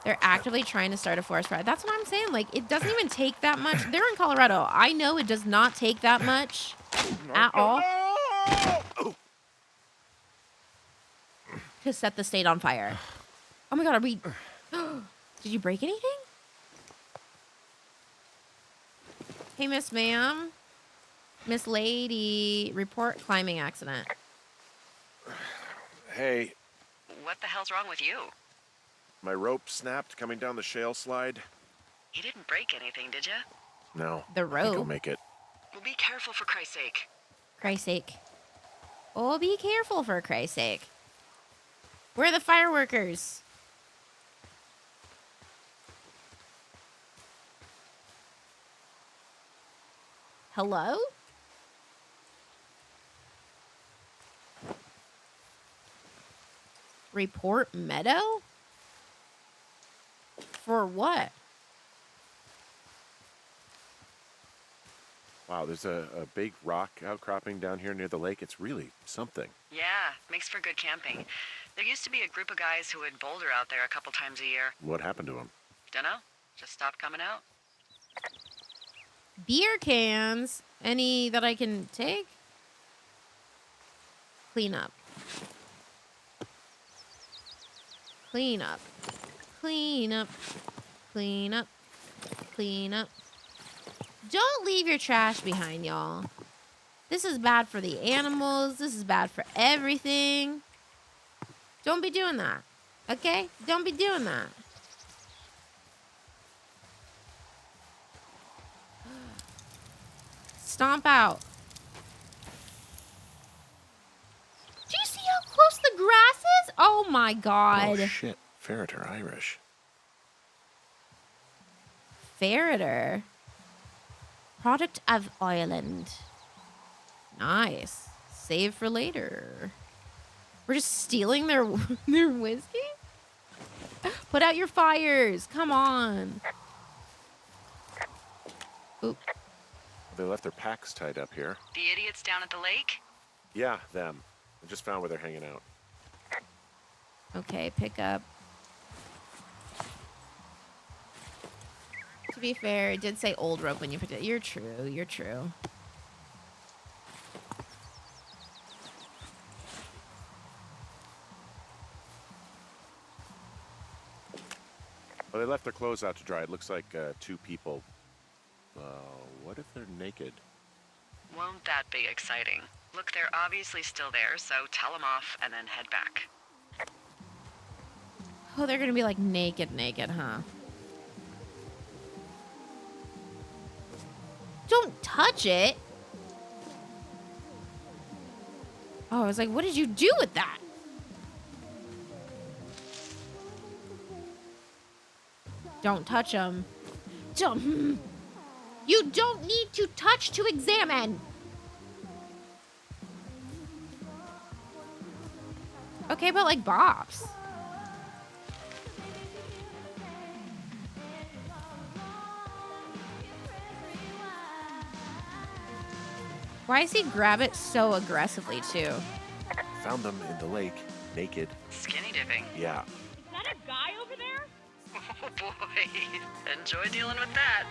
They're actively trying to start a forest fire. That's what I'm saying. Like, it doesn't even take that much. They're in Colorado. I know it does not take that much at all to set the state on fire. Oh my God, are we... Did you break anything? Hey, Miss Ma'am. Miss Lady, report climbing accident. Hey, What the hell's wrong with you? my rope snapped coming down the shale slide. You didn't break anything, did you? No. The I think I'll rope? make it. Well, be careful for Christ's sake. Christ's sake. Oh, be careful for Christ's sake. Where are the fireworkers? Hello? Report Meadow? For what? Wow, there's a big rock outcropping down here near the lake. It's really something. Yeah, makes for good camping. There used to be a group of guys who would boulder out there a couple times a year. What happened to him? Dunno, just stopped coming out. Beer cans. Any that I can take? Clean up. Clean up. Clean up. Clean up. Clean up. Don't leave your trash behind, y'all. This is bad for the animals. This is bad for everything. Don't be doing that. Okay? Don't be doing that. Stomp out. Do you see how close the grass is? Oh my God. Oh, shit. Ferret are Irish. Ferreter. Product of Ireland. Nice. Save for later. We're just stealing their whiskey? Put out your fires. Come on. Oop. They left their packs tied up here. The idiots down at the lake? Yeah, them. I just found where they're hanging out. Okay, pick up. To be fair, it did say old rope when you picked it. You're true. You're true. Well, they left their clothes out to dry. It looks like two people. What if they're naked? Won't that be exciting? Look, they're obviously still there, so tell them off and then head back. Oh, they're gonna be like naked, huh? Don't touch it. Oh, I was like, what did you do with that? Don't touch them. Don't. You don't need to touch to examine. Okay, but like bops. Why does he grab it so aggressively, too? Found them in the lake, naked. Skinny dipping. Yeah. Is that a guy over there? Oh boy, enjoy dealing with that.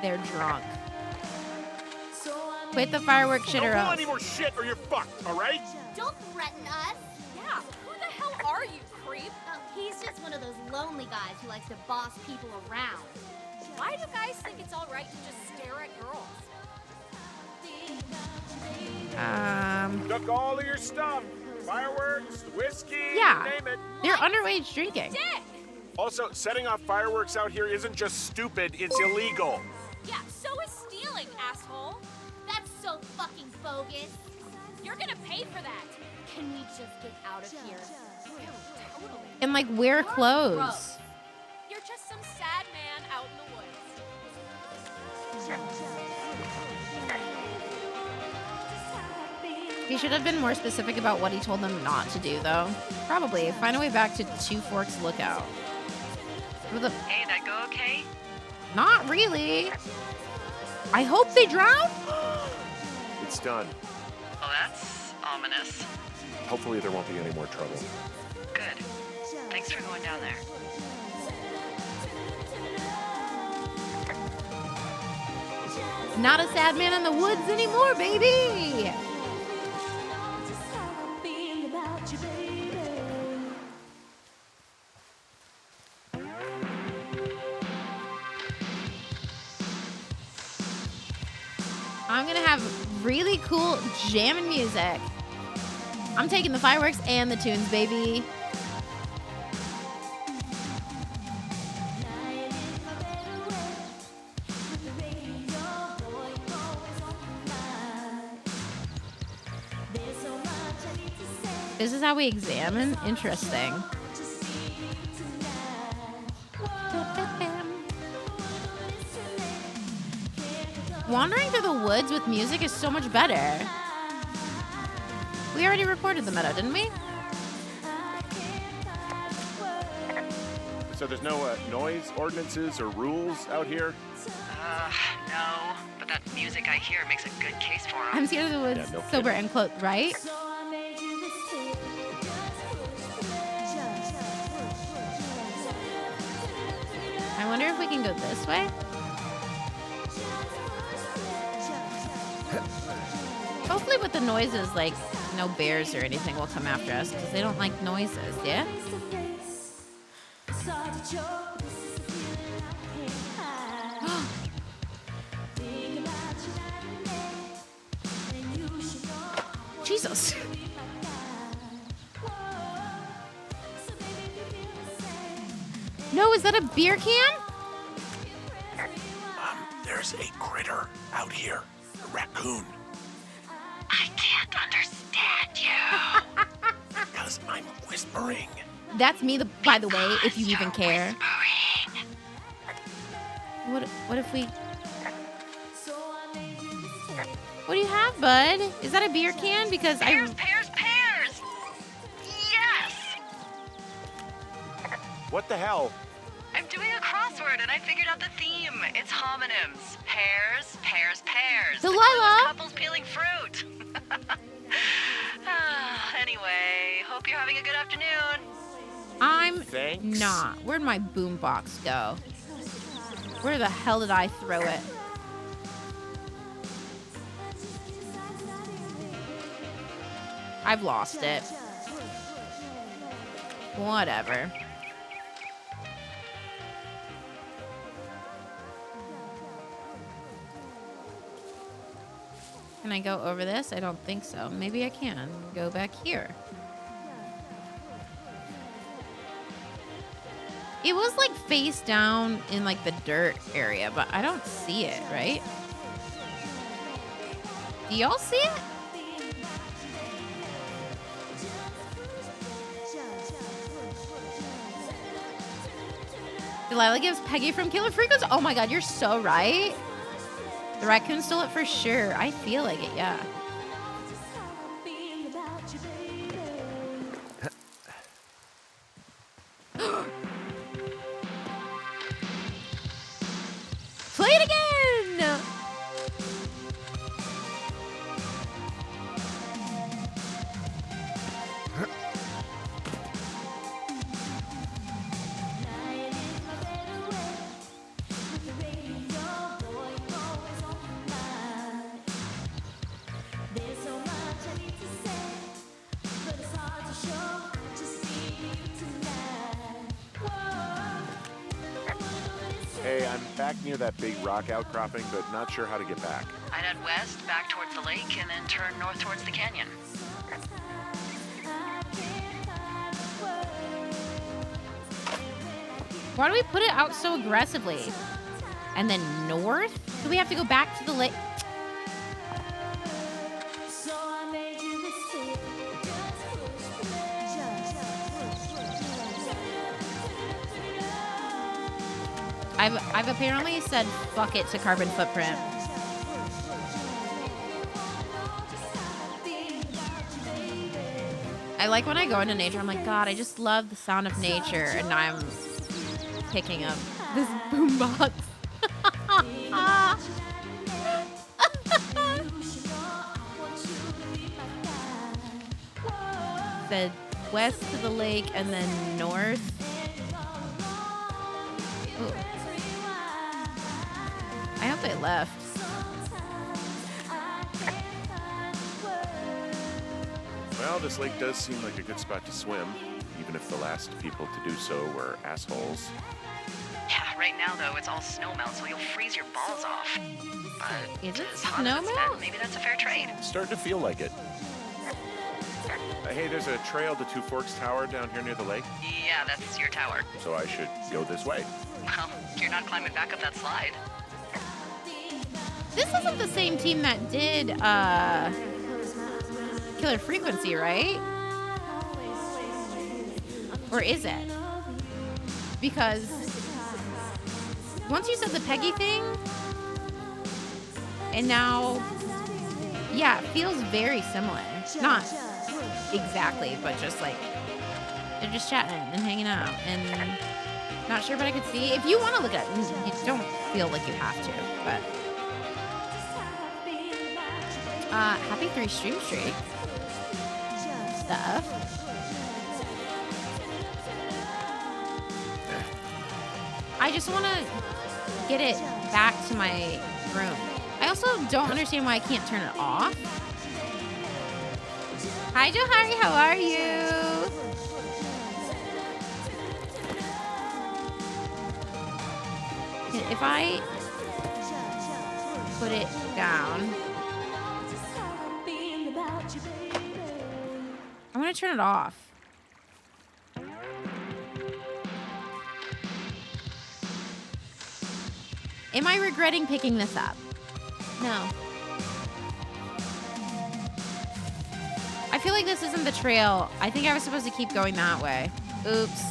They're drunk. Quit the firework shit or Don't pull else. any more shit or you're fucked, all right? Don't threaten us. Yeah, who the hell are you, creep? He's just one of those lonely guys who likes to boss people around. Why do guys think it's all right to just stare at girls? Took all of your stuff. Fireworks, whiskey, Yeah. you name it. They're underage drinking. Dick! Also, setting off fireworks out here isn't just stupid, it's illegal. Yeah, so is stealing, asshole. That's so fucking bogus. You're gonna pay for that. Can we just get out of here? Totally. And like wear Gross. clothes. You're just some sad man out in the woods. He should have been more specific about what he told them not to do, though. Probably. Find a way back to Two Forks Lookout. Hey, that go okay? Not really. I hope they drown. It's done. Well, that's ominous. Hopefully there won't be any more trouble. Good. Thanks for going down there. Not a sad man in the woods anymore, baby. I'm gonna have really cool jamming music. I'm taking the fireworks and the tunes, baby. This is how we examine? Interesting. Wandering through the woods with music is so much better. We already recorded the meadow, didn't we? So there's no noise ordinances or rules out here? No. But that music I hear makes a good case for him. I'm scared of the woods, Yeah, no sober kidding. and close, right? I wonder if we can go this way. Hopefully with the noises, like, no bears or anything will come after us because they don't like noises, yeah? Jesus. No, is that a beer can? There's a critter out here. A raccoon. I can't understand you. Because I'm whispering. That's me, by the way, if you even care. What if we... What do you have, bud? Is that a beer can? Because Pears! Yes! What the hell? I'm doing a crossword and I figured out the theme. It's homonyms. Pears. The clue Delilah! is couples peeling fruit. Anyway, hope you're having a good afternoon. I'm Thanks. not. Where'd my boombox go? Where the hell did I throw it? I've lost it. Whatever. Can I go over this? I don't think so. Maybe I can. Go back here. It was like face down in like the dirt area, but I don't see it, right? Do y'all see it? Delilah gives Peggy from Killer Freakos. Oh my god, you're so right. The raccoon stole it for sure. I feel like it, yeah. Play it again! I'm back near that big rock outcropping, but not sure how to get back. I'd head west, back towards the lake, and then turn north towards the canyon. Why do we put it out so aggressively? And then north? Do we have to go back to the lake? I've apparently said fuck it to carbon footprint. I like when I go into nature, I'm like, God, I just love the sound of nature. And now I'm picking up this boombox. Said west to the lake and then north. Ooh. I hope they left. Well, this lake does seem like a good spot to swim, even if the last people to do so were assholes. Yeah, right now, though, it's all snow melt, so you'll freeze your balls off. But Is it as hot as snow it's melt? been, maybe that's a fair trade. Starting to feel like it. Hey, there's a trail to Two Forks Tower down here near the lake, Yeah, that's your tower. so I should go this way. Well, you're not climbing back up that slide. This isn't the same team that did Killer Frequency, right? Or is it? Because once you said the Peggy thing, and now, yeah, it feels very similar. Not exactly, but just like they're just chatting and hanging out, and not sure, but I could see. If you want to look at it, you don't feel like you have to, but happy 3 stream streak stuff. I just want to get it back to my room. I also don't understand why I can't turn it off. Hi, Johari, how are you? If I put it down, I'm gonna turn it off. Am I regretting picking this up? No. I feel like this isn't the trail. I think I was supposed to keep going that way. Oops.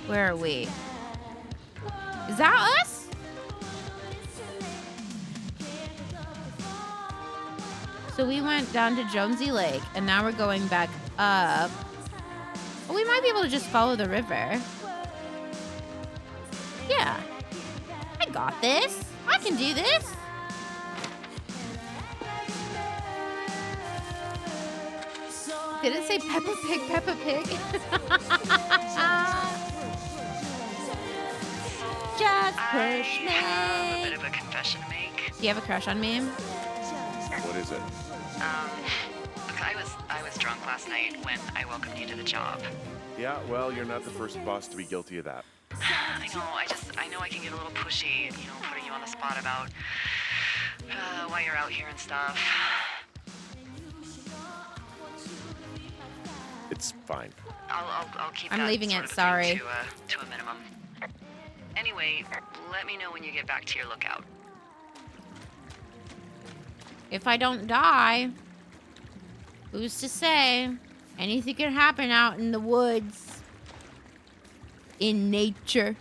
Where are we? Is that us? So we went down to Jonesy Lake, and now we're going back up. Well, we might be able to just follow the river. Yeah. I got this. I can do this. Did it say Peppa Pig, Peppa Pig? Just push me. I have a bit of a confession to make. Do you have a crush on me? What is it? Look, I was drunk last night when I welcomed you to the job. Yeah, well, you're not the first boss to be guilty of that. I know I can get a little pushy, putting you on the spot about why you're out here and stuff. It's fine. I'll keep I'm that leaving sort it, of sorry. thing to a minimum. Anyway, let me know when you get back to your lookout. If I don't die, who's to say? Anything can happen out in the woods. In nature.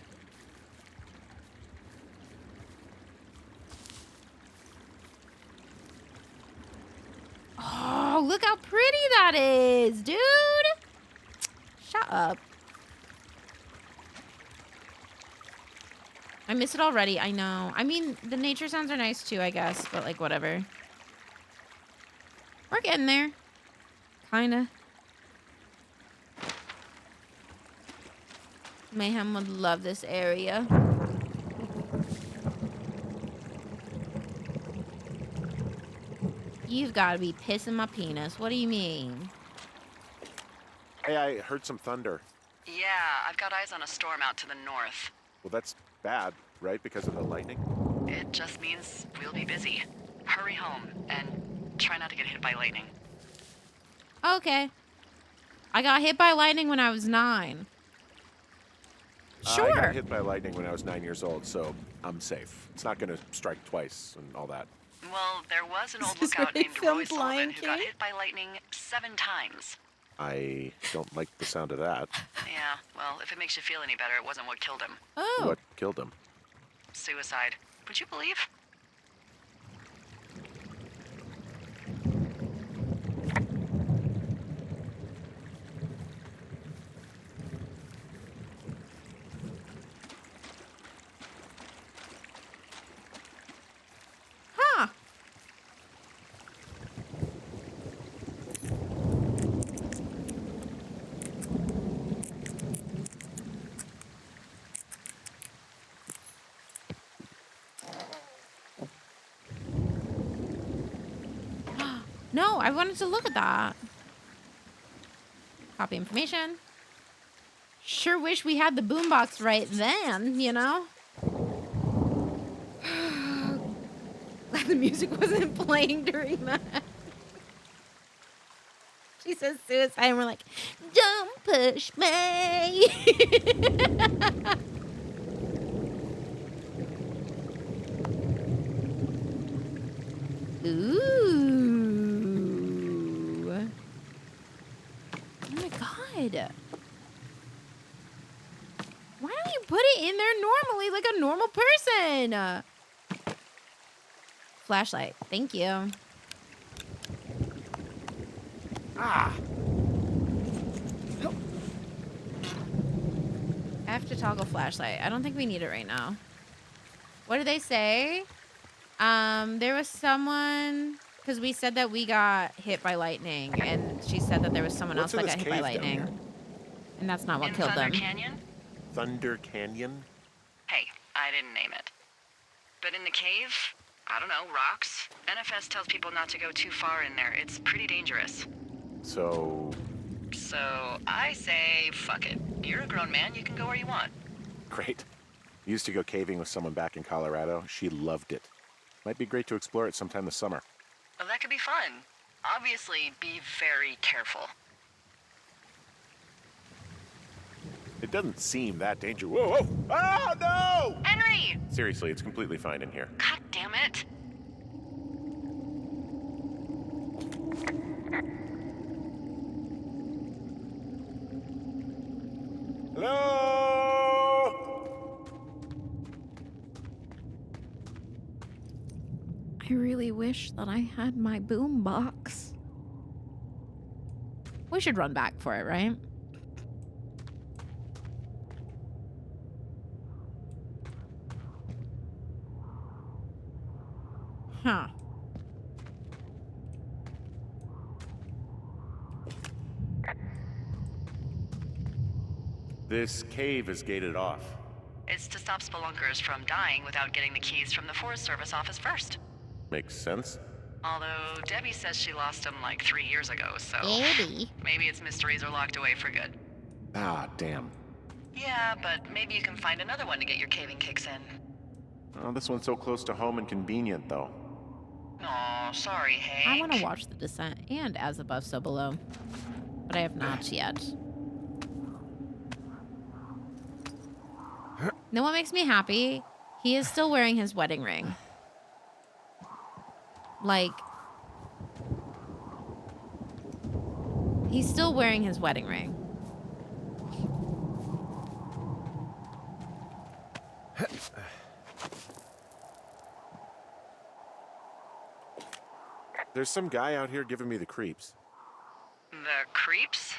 Oh, look how pretty that is, dude. Shut up. I miss it already, I know. I mean, the nature sounds are nice too, I guess, but like whatever. We're getting there. Kinda. Mayhem would love this area. You've got to be pissing my penis. What do you mean? Hey, I heard some thunder. Yeah, I've got eyes on a storm out to the north. Well, that's bad, right? Because of the lightning? It just means we'll be busy. Hurry home and try not to get hit by lightning. Okay. I got hit by lightning when I was 9. Sure. I got hit by lightning when I was 9 years old, so I'm safe. It's not going to strike twice and all that. Well, there was an old Is this where lookout they named filmed Roy Sullivan Lion who got King? hit by lightning 7 times. I don't like the sound of that. Yeah, well, if it makes you feel any better, it wasn't what killed him. Oh. What killed him? Suicide. Would you believe? Huh. No, I wanted to look at that. Copy information. Sure wish we had the boombox right then, you know? Glad the music wasn't playing during that. She says suicide, and we're like, don't push me. Ooh. Oh my god. Why don't you put it in there normally like a normal person? Flashlight. Thank you. Ah! I have to toggle flashlight. I don't think we need it right now. What did they say? There was someone, because we said that we got hit by lightning, and she said that there was someone What's else in that this got hit by cave down lightning. And that's not what In killed Thunder them. Canyon? Thunder Canyon? Hey, I didn't name it. But in the cave, I don't know, rocks. NFS tells people not to go too far in there. It's pretty dangerous. So, So I say, fuck it. You're a grown man, you can go where you want. great. Used to go caving with someone back in Colorado. She loved it. Might be great to explore it sometime this summer. Well, that could be fun. Obviously, be very careful. It doesn't seem that dangerous. Whoa, whoa! Oh, no! Henry! Seriously, it's completely fine in here. God damn it. Hello? I really wish that I had my boom box. We should run back for it, right? Huh. This cave is gated off. It's to stop spelunkers from dying without getting the keys from the Forest Service office first. Makes sense. Although Debbie says she lost them like 3 years ago, so Eddie. maybe its mysteries are locked away for good. Ah, damn. Yeah, but maybe you can find another one to get your caving kicks in. Oh, this one's so close to home and convenient, though. Aw, sorry, Hank. I want to watch The Descent and As Above, So Below. But I have not yet. Know what makes me happy? He is still wearing his wedding ring. Like, he's still wearing his wedding ring. There's some guy out here giving me the creeps. The creeps?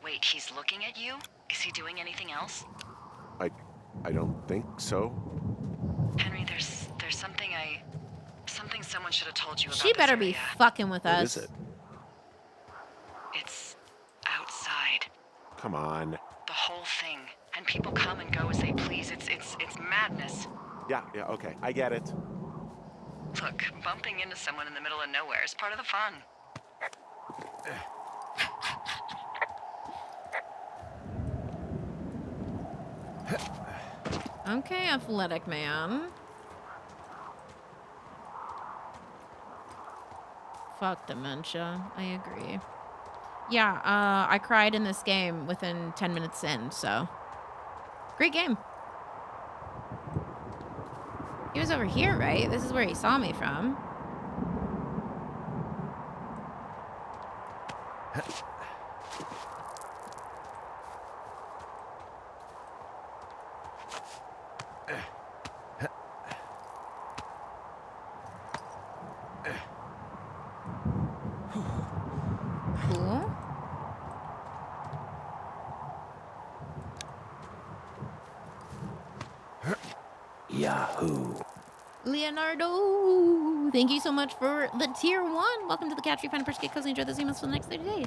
Wait, he's looking at you? Is he doing anything else? I don't think so. Henry, there's something something someone should have told you about She this better be area. fucking with What us. is it? It's outside. Come on. The whole thing. And people come and go as they please. It's madness. Yeah, okay. I get it. Look, bumping into someone in the middle of nowhere is part of the fun. Okay, athletic man. Fuck dementia. I agree. Yeah, I cried in this game within 10 minutes in, so. Great game. He was over here, right? This is where he saw me from. Cool. Yahoo. Leonardo, thank you so much for the tier 1. Welcome to the Catch, Refine, Purge, Get Cozy. Enjoy those emails for the next 30 days.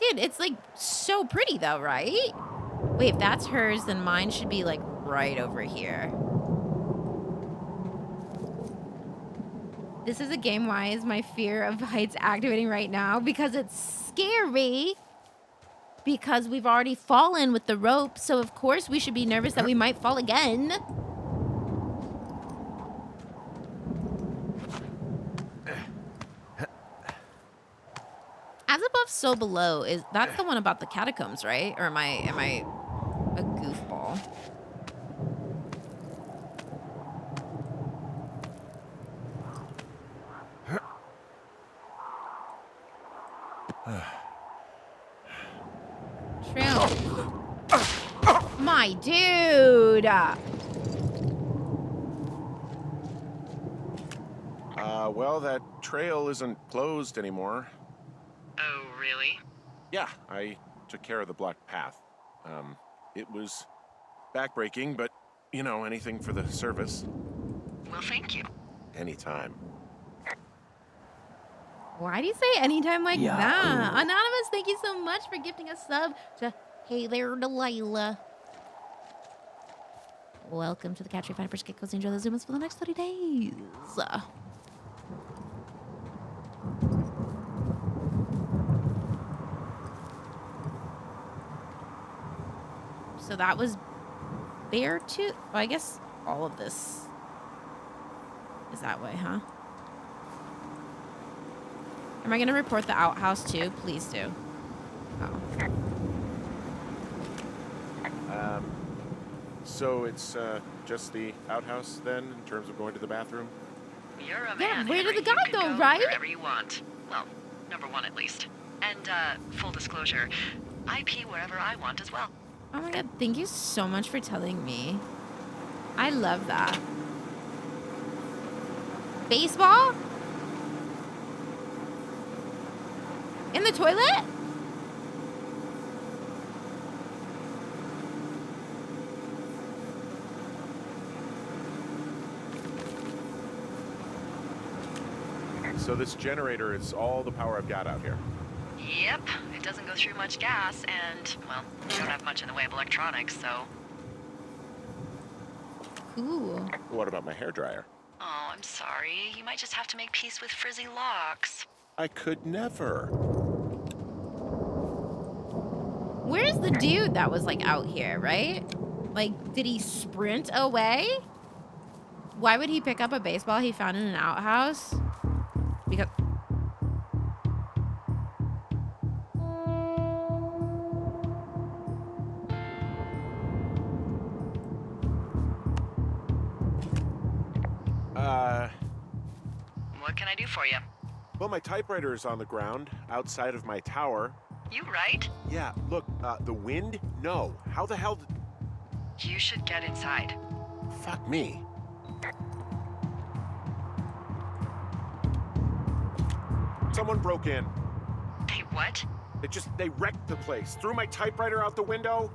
Dude, it's like so pretty though, right? Wait, if that's hers, then mine should be like right over here. This is a game. Why is my fear of heights activating right now? Because it's scary. Because we've already fallen with the rope, so of course we should be nervous that we might fall again. As above, so below. That's the one about the catacombs, right? Or am I a goofball? Trail. My dude. Well, that trail isn't closed anymore. Oh, really? Yeah, I took care of the blocked path. It was backbreaking, but, you know, anything for the service. Well, thank you. Anytime. Why do you say anytime like Yahoo. that? Anonymous, thank you so much for gifting a sub to Hey There Delilah. Welcome to the Catch, Refine, Purge, Get Cozy. Enjoy the Zooms for the next 30 days. So that was Bear Tooth. Well, I guess all of this is that way, huh? Am I going to report the outhouse too? Please do. Oh. So it's just the outhouse then, in terms of going to the bathroom? You're a Yeah, man, where did Henry. the guy You can go, right? Wherever you want. Well, number one at least. And, full disclosure, I pee wherever I want as well. Oh my god, thank you so much for telling me. I love that. Baseball? In the toilet? So this generator is all the power I've got out here. Yep, it doesn't go through much gas, and, well, you don't have much in the way of electronics, so... Cool. What about my hairdryer? Oh, I'm sorry. You might just have to make peace with frizzy locks. I could never. Where's the dude that was like out here, right? Like, did he sprint away? Why would he pick up a baseball he found in an outhouse? Because... What can I do for you? Well, my typewriter is on the ground, outside of my tower. You right? Yeah, look, the wind? No. How the hell did... You should get inside. Fuck me. Someone broke in. Hey, what? They wrecked the place. Threw my typewriter out the window.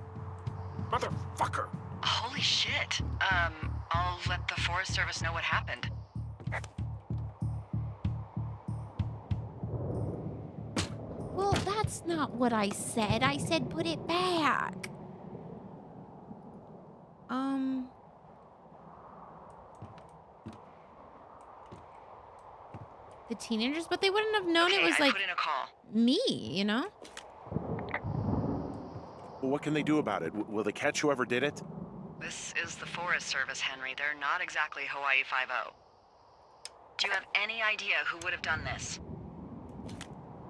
Motherfucker. Holy shit. I'll let the Forest Service know what happened. Well, that's That's not what I said. I said put it back. The teenagers, but they wouldn't have known Okay, it was I like put in a call. me, you know? Well, what can they do about it? Will they catch whoever did it? This is the Forest Service, Henry. They're not exactly Hawaii Five-0. Do you have any idea who would have done this?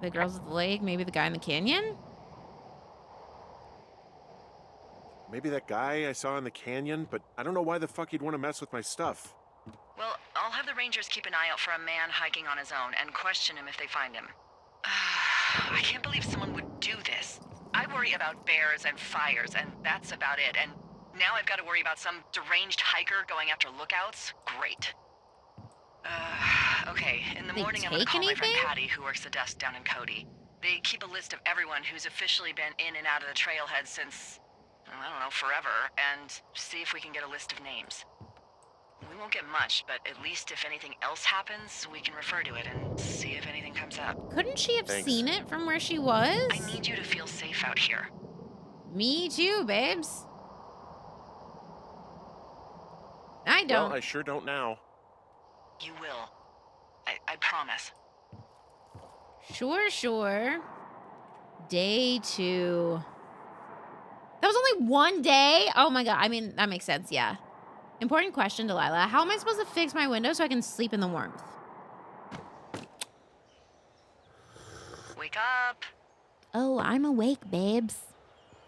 The girls at the lake, maybe the guy in the canyon? Maybe that guy I saw in the canyon, but I don't know why the fuck he'd want to mess with my stuff. Well, I'll have the Rangers keep an eye out for a man hiking on his own and question him if they find him. I can't believe someone would do this. I worry about bears and fires, and that's about it. And now I've got to worry about some deranged hiker going after lookouts? Great. Okay, in the They morning I'm gonna take call my friend anything? Patty, who works the desk down in Cody. They keep a list of everyone who's officially been in and out of the trailhead since, I don't know, forever, and see if we can get a list of names. We won't get much, but at least if anything else happens, we can refer to it and see if anything comes up. Couldn't she have Thanks. seen it from where she was? I need you to feel safe out here. Me too, babes. I don't. Well, I sure don't now. You will. I promise. Sure. Day 2. That was only one day? Oh my god. I mean, that makes sense, yeah. Important question, Delilah. How am I supposed to fix my window so I can sleep in the warmth? Wake up. Oh, I'm awake, babes.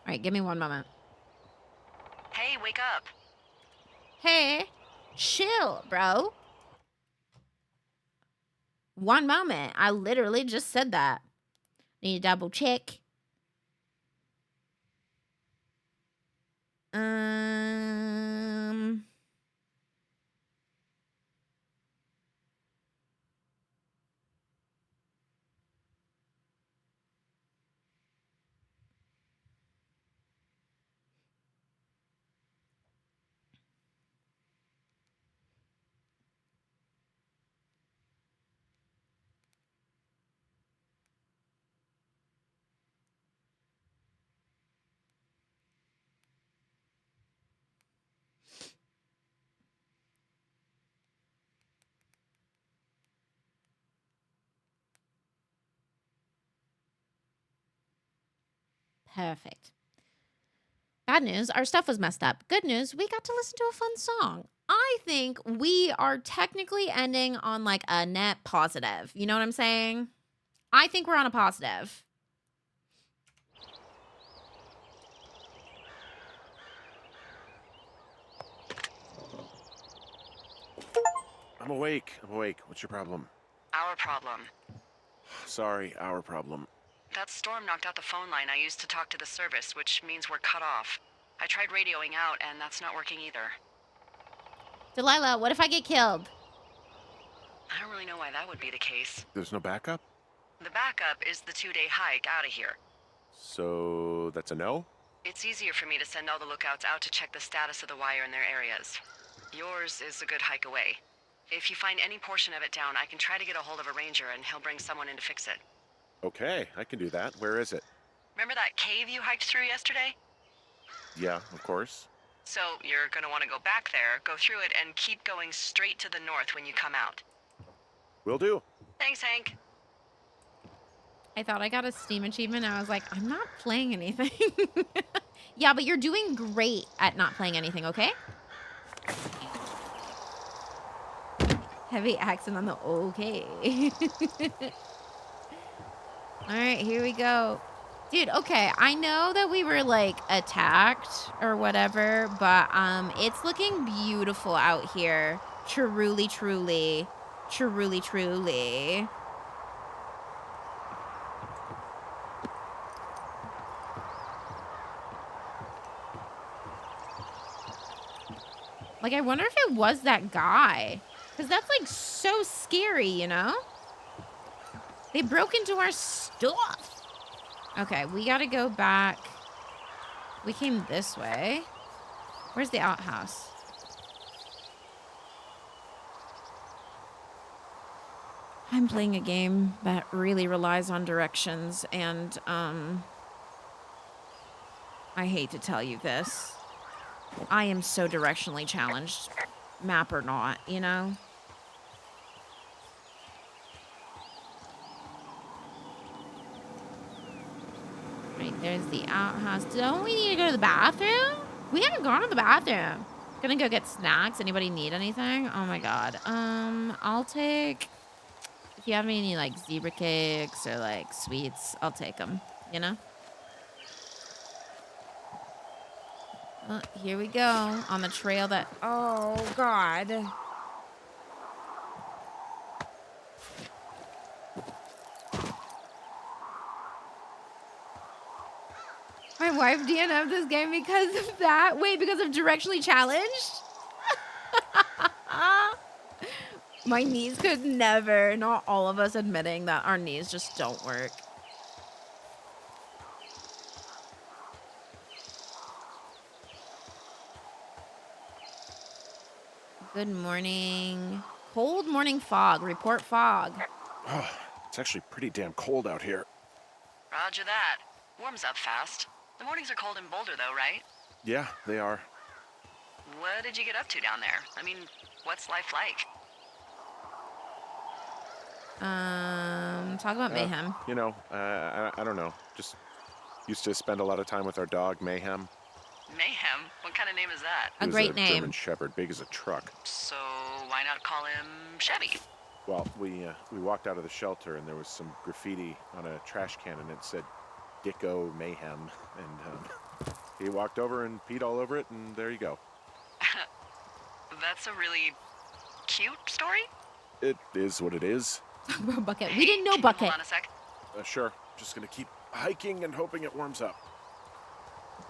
All right, give me one moment. Hey, wake up. Hey, chill, bro. One moment. I literally just said that. Need to double check. Perfect. Bad news, our stuff was messed up. Good news, we got to listen to a fun song. I think we are technically ending on like a net positive. You know what I'm saying? I think we're on a positive. I'm awake. What's your problem? Our problem. Sorry, our problem. That storm knocked out the phone line I used to talk to the service, which means we're cut off. I tried radioing out, and that's not working either. Delilah, what if I get killed? I don't really know why that would be the case. There's no backup? The backup is the 2-day hike out of here. So that's a no? It's easier for me to send all the lookouts out to check the status of the wire in their areas. Yours is a good hike away. If you find any portion of it down, I can try to get a hold of a ranger and he'll bring someone in to fix it. Okay, I can do that. Where is it? Remember that cave you hiked through yesterday? Yeah, of course. So you're gonna want to go back there, go through it, and keep going straight to the north when you come out. Will do. Thanks, Hank. I thought I got a Steam achievement. And I was like, I'm not playing anything. Yeah, but you're doing great at not playing anything, okay? Heavy accent on the okay. All right, here we go. Dude, okay, I know that we were like attacked or whatever, but it's looking beautiful out here. Truly. Like, I wonder if it was that guy. Because that's, like, so scary, you know? They broke into our stuff. Okay, we gotta go back. We came this way. Where's the outhouse? I'm playing a game that really relies on directions, and I hate to tell you this. I am so directionally challenged, map or not, you know? Right, there's the outhouse. Don't we need to go to the bathroom? We haven't gone to the bathroom. Gonna go get snacks. Anybody need anything? Oh my god. I'll take... If you have any, like, zebra cakes or, like, sweets, I'll take them, you know? Here we go. On the trail that... Oh, God. My wife DNF'd this game because of that. Wait, because of directionally challenged? My knees could never, not all of us admitting that our knees just don't work. Good morning. Cold morning fog. Report fog. Oh, it's actually pretty damn cold out here. Roger that. Warms up fast. The mornings are cold in Boulder, though, right? Yeah, they are. What did you get up to down there? I mean, what's life like? Talk about Mayhem. You know, I don't know. Just used to spend a lot of time with our dog, Mayhem. Mayhem? What kind of name is that? A He was great name. German Shepherd, big as a truck. So why not call him Chevy? Well, we walked out of the shelter and there was some graffiti on a trash can and it said Dicko Mayhem. And he walked over and peed all over it and there you go. That's a really cute story? It is what it is. Talk about Bucket. Hey, We didn't know can you Bucket. Hold on a sec. Sure. Just gonna keep hiking and hoping it warms up.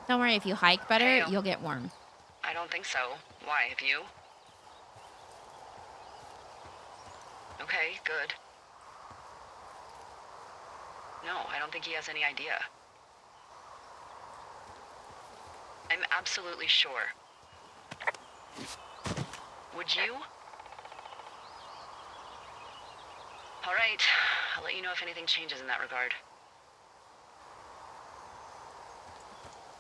Don't worry, if you hike better, Hey, you'll get warm. I don't think so. Why, have you? Okay, good. No, I don't think he has any idea. I'm absolutely sure. Would you? All right, I'll let you know if anything changes in that regard.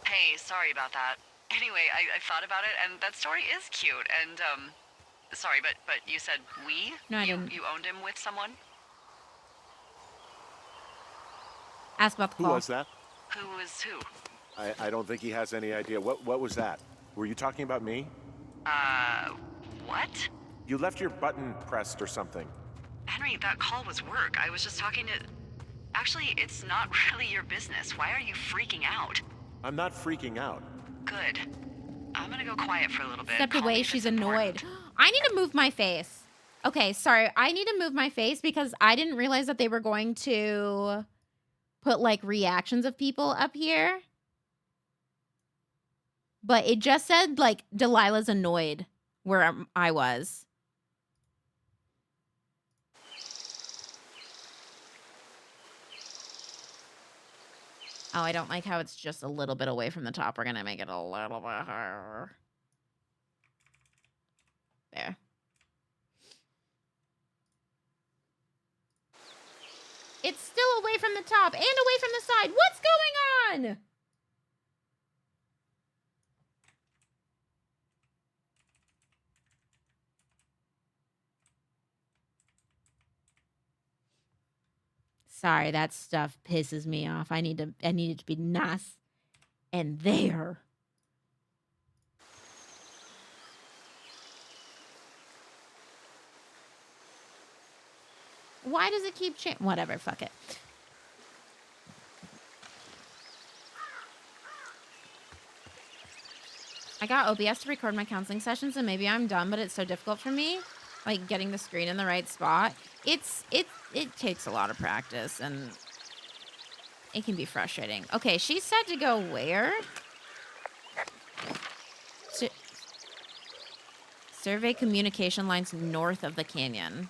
Hey, sorry about that. Anyway, I thought about it, and that story is cute, and, sorry, but you said we? No, I didn't. You owned him with someone? Ask about the Who call. was that? Who is who? I don't think he has any idea. What was that? Were you talking about me? What? You left your button pressed or something. Henry, that call was work. I was just talking to... Actually, it's not really your business. Why are you freaking out? I'm not freaking out. Good. I'm gonna go quiet for a little bit. Stepped Call me away, if she's it's annoyed. important. I need to move my face. Okay, sorry. I need to move my face because I didn't realize that they were going to put, like, reactions of people up here. But it just said, like, Delilah's annoyed where I was. Oh, I don't like how it's just a little bit away from the top. We're going to make it a little bit higher. There. It's still away from the top and away from the side. What's going on? Sorry, that stuff pisses me off. I need it to be nice and there. Why does it keep changing? Whatever, fuck it. I got OBS to record my counseling sessions, and maybe I'm dumb, but it's so difficult for me, like getting the screen in the right spot. It takes a lot of practice, and it can be frustrating. Okay, she said to go where? Survey communication lines north of the canyon.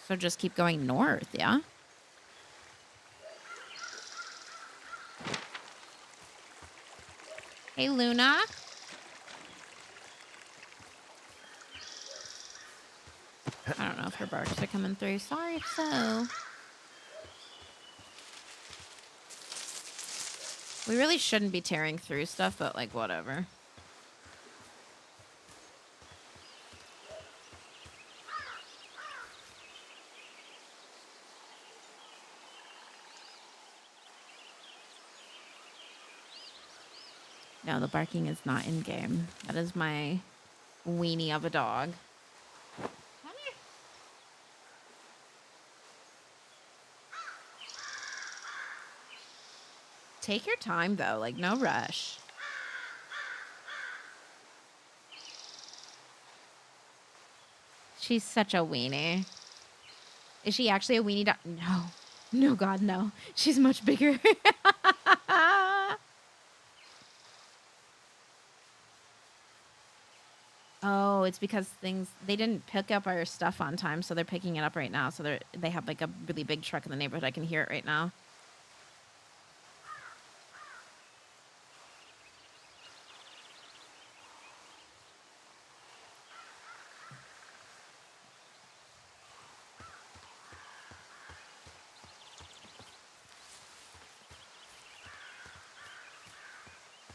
So just keep going north, yeah? Hey, Luna. if her barks are coming through. Sorry if so. We really shouldn't be tearing through stuff, but like whatever. No, the barking is not in game. That is my weenie of a dog. Take your time though, like no rush. She's such a weenie. Is she actually a weenie dog? No. No, God, no. She's much bigger. Oh, it's because they didn't pick up our stuff on time, so they're picking it up right now. So they have like a really big truck in the neighborhood. I can hear it right now.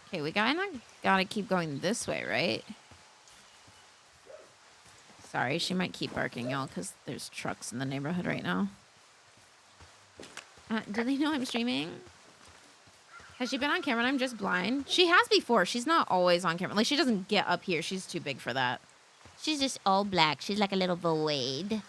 Okay, we gotta keep going this way, right? Sorry, she might keep barking, y'all, because there's trucks in the neighborhood right now. Do they know I'm streaming? Has she been on camera and I'm just blind? She has before. She's not always on camera. Like, she doesn't get up here. She's too big for that. She's just all black. She's like a little void.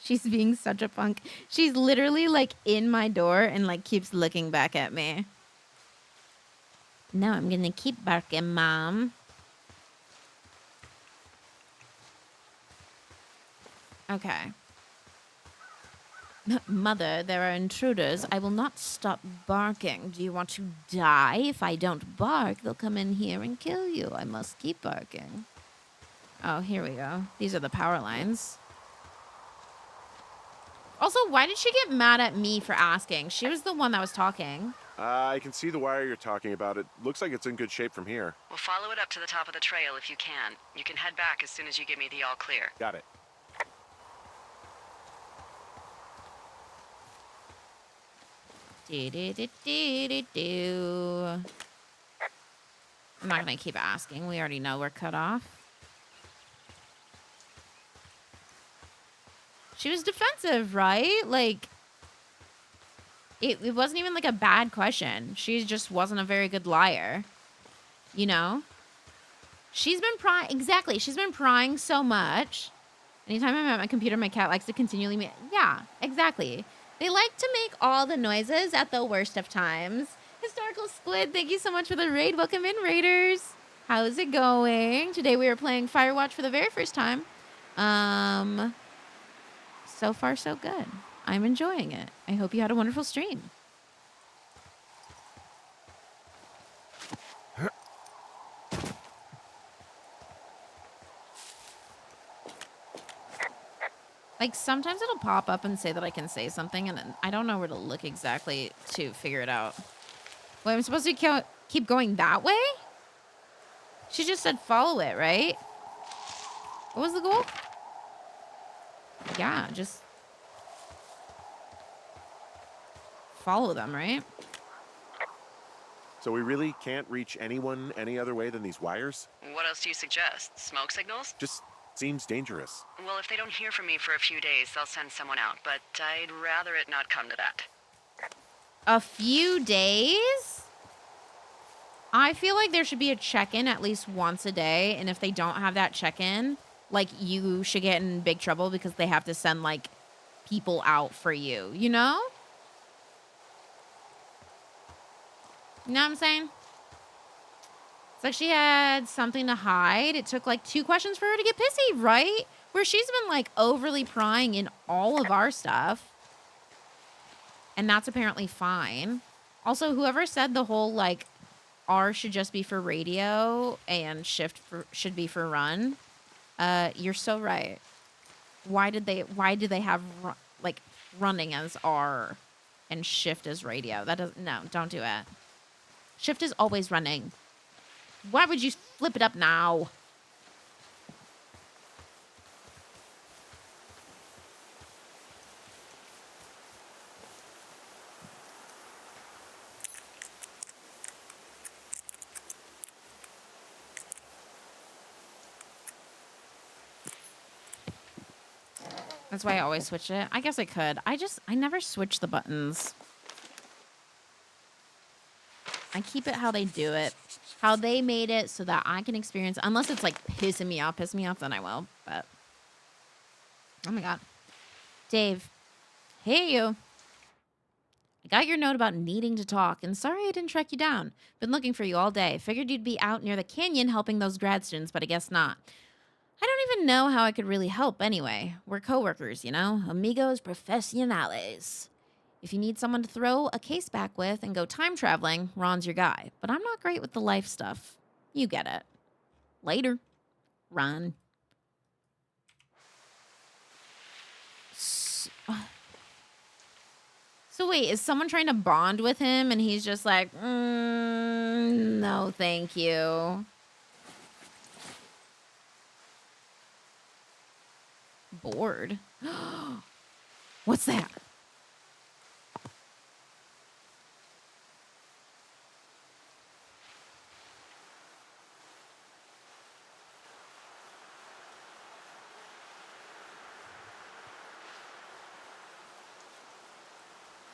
She's being such a punk. She's literally like in my door and like keeps looking back at me. No, I'm gonna keep barking, Mom. Okay. Mother, there are intruders. I will not stop barking. Do you want to die? If I don't bark, they'll come in here and kill you. I must keep barking. Oh, here we go. These are the power lines. Also, why did she get mad at me for asking? She was the one that was talking. I can see the wire you're talking about. It looks like it's in good shape from here. We'll follow it up to the top of the trail if you can. You can head back as soon as you give me the all clear. Got it. Do. I'm not gonna keep asking. We already know we're cut off. She was defensive, right? Like, it wasn't even like a bad question. She just wasn't a very good liar. You know? She's been prying. Exactly. She's been prying so much. Anytime I'm at my computer, my cat likes to continually... Yeah, exactly. They like to make all the noises at the worst of times. Historical Squid, thank you so much for the raid. Welcome in, Raiders. How's it going? Today we are playing Firewatch for the very first time. So far, so good. I'm enjoying it. I hope you had a wonderful stream. Like, sometimes it'll pop up and say that I can say something, and I don't know where to look exactly to figure it out. Wait, I'm supposed to keep going that way? She just said follow it, right? What was the goal? Yeah, just follow them, right? So we really can't reach anyone any other way than these wires? What else do you suggest? Smoke signals? Just seems dangerous. Well, if they don't hear from me for a few days, they'll send someone out, but I'd rather it not come to that. A few days? I feel like there should be a check-in at least once a day, and if they don't have that check-in, like, you should get in big trouble because they have to send, like, people out for you, you know? You know what I'm saying? It's like she had something to hide. It took, like, 2 questions for her to get pissy, right? Where she's been, like, overly prying in all of our stuff. And that's apparently fine. Also, whoever said the whole, like, R should just be for radio and shift should be for run, you're so right. Why do they have, like, running as R and shift as radio. That doesn't, no, don't do it. Shift is always running. Why would you flip it up now? That's why I always switch it. I guess I could. I never switch the buttons. I keep it how they do it. How they made it so that I can experience, unless it's like pissing me off, then I will. But, oh my God. Dave. Hey, you. I got your note about needing to talk, and sorry I didn't track you down. Been looking for you all day. Figured you'd be out near the canyon helping those grad students, but I guess not. I don't even know how I could really help anyway. We're coworkers, you know? Amigos profesionales. If you need someone to throw a case back with and go time traveling, Ron's your guy. But I'm not great with the life stuff. You get it. Later, Ron. So wait, is someone trying to bond with him and he's just like, no, thank you. Bored. What's that?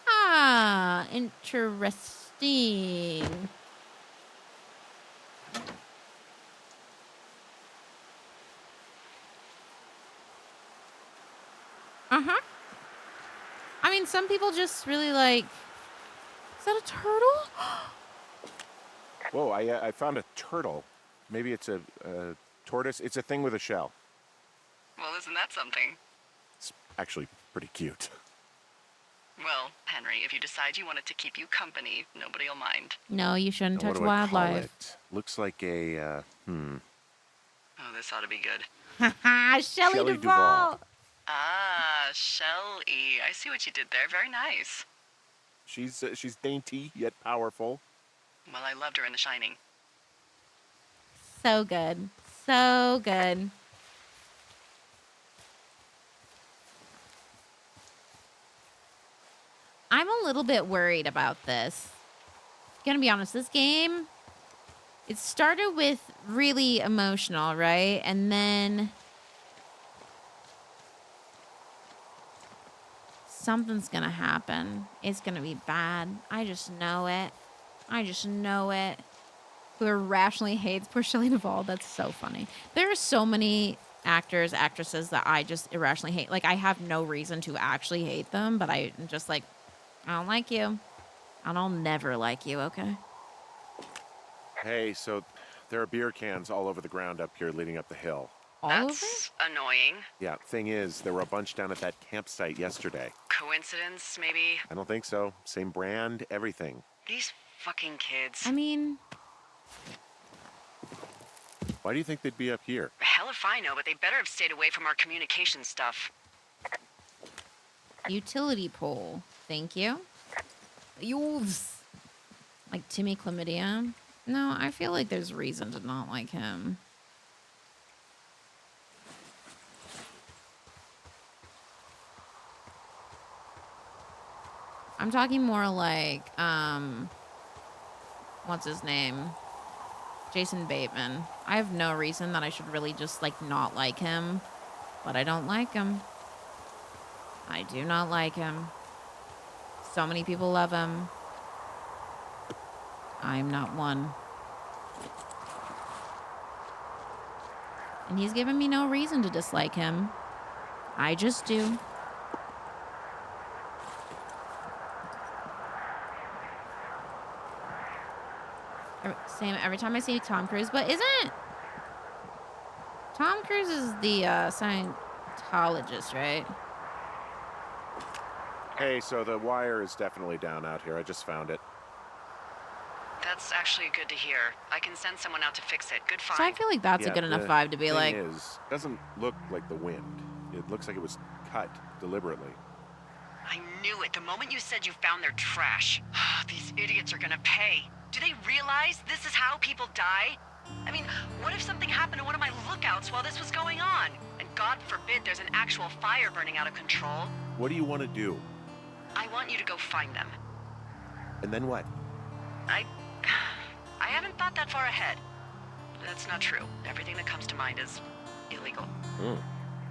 Ah, interesting. Uh-huh. I mean, some people just really like... Is that a turtle? Whoa, I found a turtle. Maybe it's a tortoise. It's a thing with a shell. Well, isn't that something? It's actually pretty cute. Well, Henry, if you decide you want it to keep you company, nobody will mind. No, you shouldn't Now, what touch do I call wildlife. it? Looks like a, Oh, this ought to be good. Haha, Shelley Shelley Duvall. Ah, Shelley. I see what you did there. Very nice. She's dainty yet powerful. Well, I loved her in The Shining. So good. So good. I'm a little bit worried about this. Gonna be honest, this game, it started with really emotional, right? And then something's gonna happen. It's gonna be bad. I just know it. I just know it. Who irrationally hates poor Shelley Duvall. That's so funny. There are so many actors, actresses that I just irrationally hate. Like, I have no reason to actually hate them, but I'm just like, I don't like you. And I'll never like you, okay? Hey, so there are beer cans all over the ground up here leading up the hill. All over? That's annoying. Yeah, thing is, there were a bunch down at that campsite yesterday. Coincidence, maybe? I don't think so. Same brand, everything. These fucking kids. I mean, Why do you think they'd be up here? Hell if I know, but they better have stayed away from our communication stuff. utility pole. Thank you. Yoos. Like Timmy Chlamydia. No, I feel like there's reason to not like him. I'm talking more like, what's his name? Jason Bateman. I have no reason that I should really just, like, not like him. But I don't like him. I do not like him. So many people love him. I'm not one. And he's given me no reason to dislike him. I just do. Same every time I see Tom Cruise, but isn't Tom Cruise is the Scientologist, right? Hey, so the wire is definitely down out here. I just found it. That's actually good to hear. I can send someone out to fix it. Good find. So I feel like that's a good enough vibe to be like, Doesn't look like the wind. It looks like it was cut deliberately. I knew it the moment you said you found their trash. These idiots are gonna pay. Do they realize this is how people die? I mean, what if something happened to one of my lookouts while this was going on? And God forbid there's an actual fire burning out of control. What do you want to do? I want you to go find them. And then what? I haven't thought that far ahead. That's not true. Everything that comes to mind is illegal.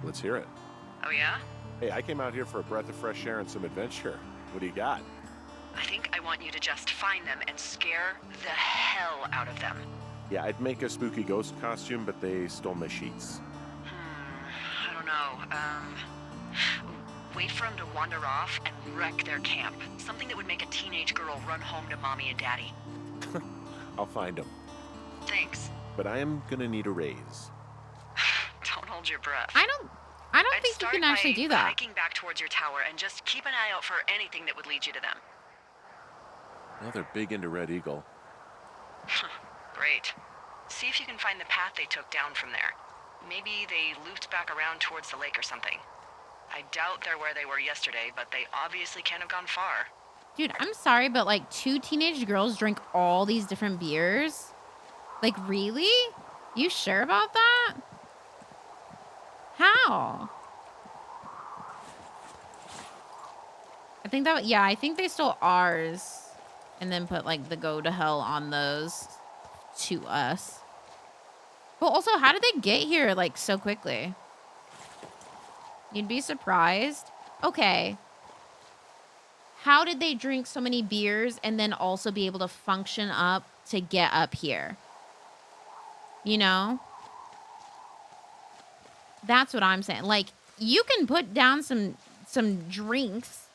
Let's hear it. Oh yeah? Hey, I came out here for a breath of fresh air and some adventure. What do you got? I think I want you to just find them and scare the hell out of them. Yeah, I'd make a spooky ghost costume, but they stole my sheets. I don't know. Wait for them to wander off and wreck their camp. Something that would make a teenage girl run home to mommy and daddy. I'll find them. Thanks. But I am gonna need a raise. Don't hold your breath. I don't I'd think you start can actually by do that. hiking back towards your tower and just keep an eye out for anything that would lead you to them. Well, they're big into Red Eagle. Great. See if you can find the path they took down from there. Maybe they looped back around towards the lake or something. I doubt they're where they were yesterday, but they obviously can't have gone far. Dude, I'm sorry, but like 2 teenage girls drink all these different beers? Like, really? You sure about that? How? I think they stole ours and then put like the go to hell on those to us. But also, how did they get here like so quickly? You'd be surprised. Okay. How did they drink so many beers and then also be able to function up to get up here? You know? That's what I'm saying. Like, you can put down some drinks,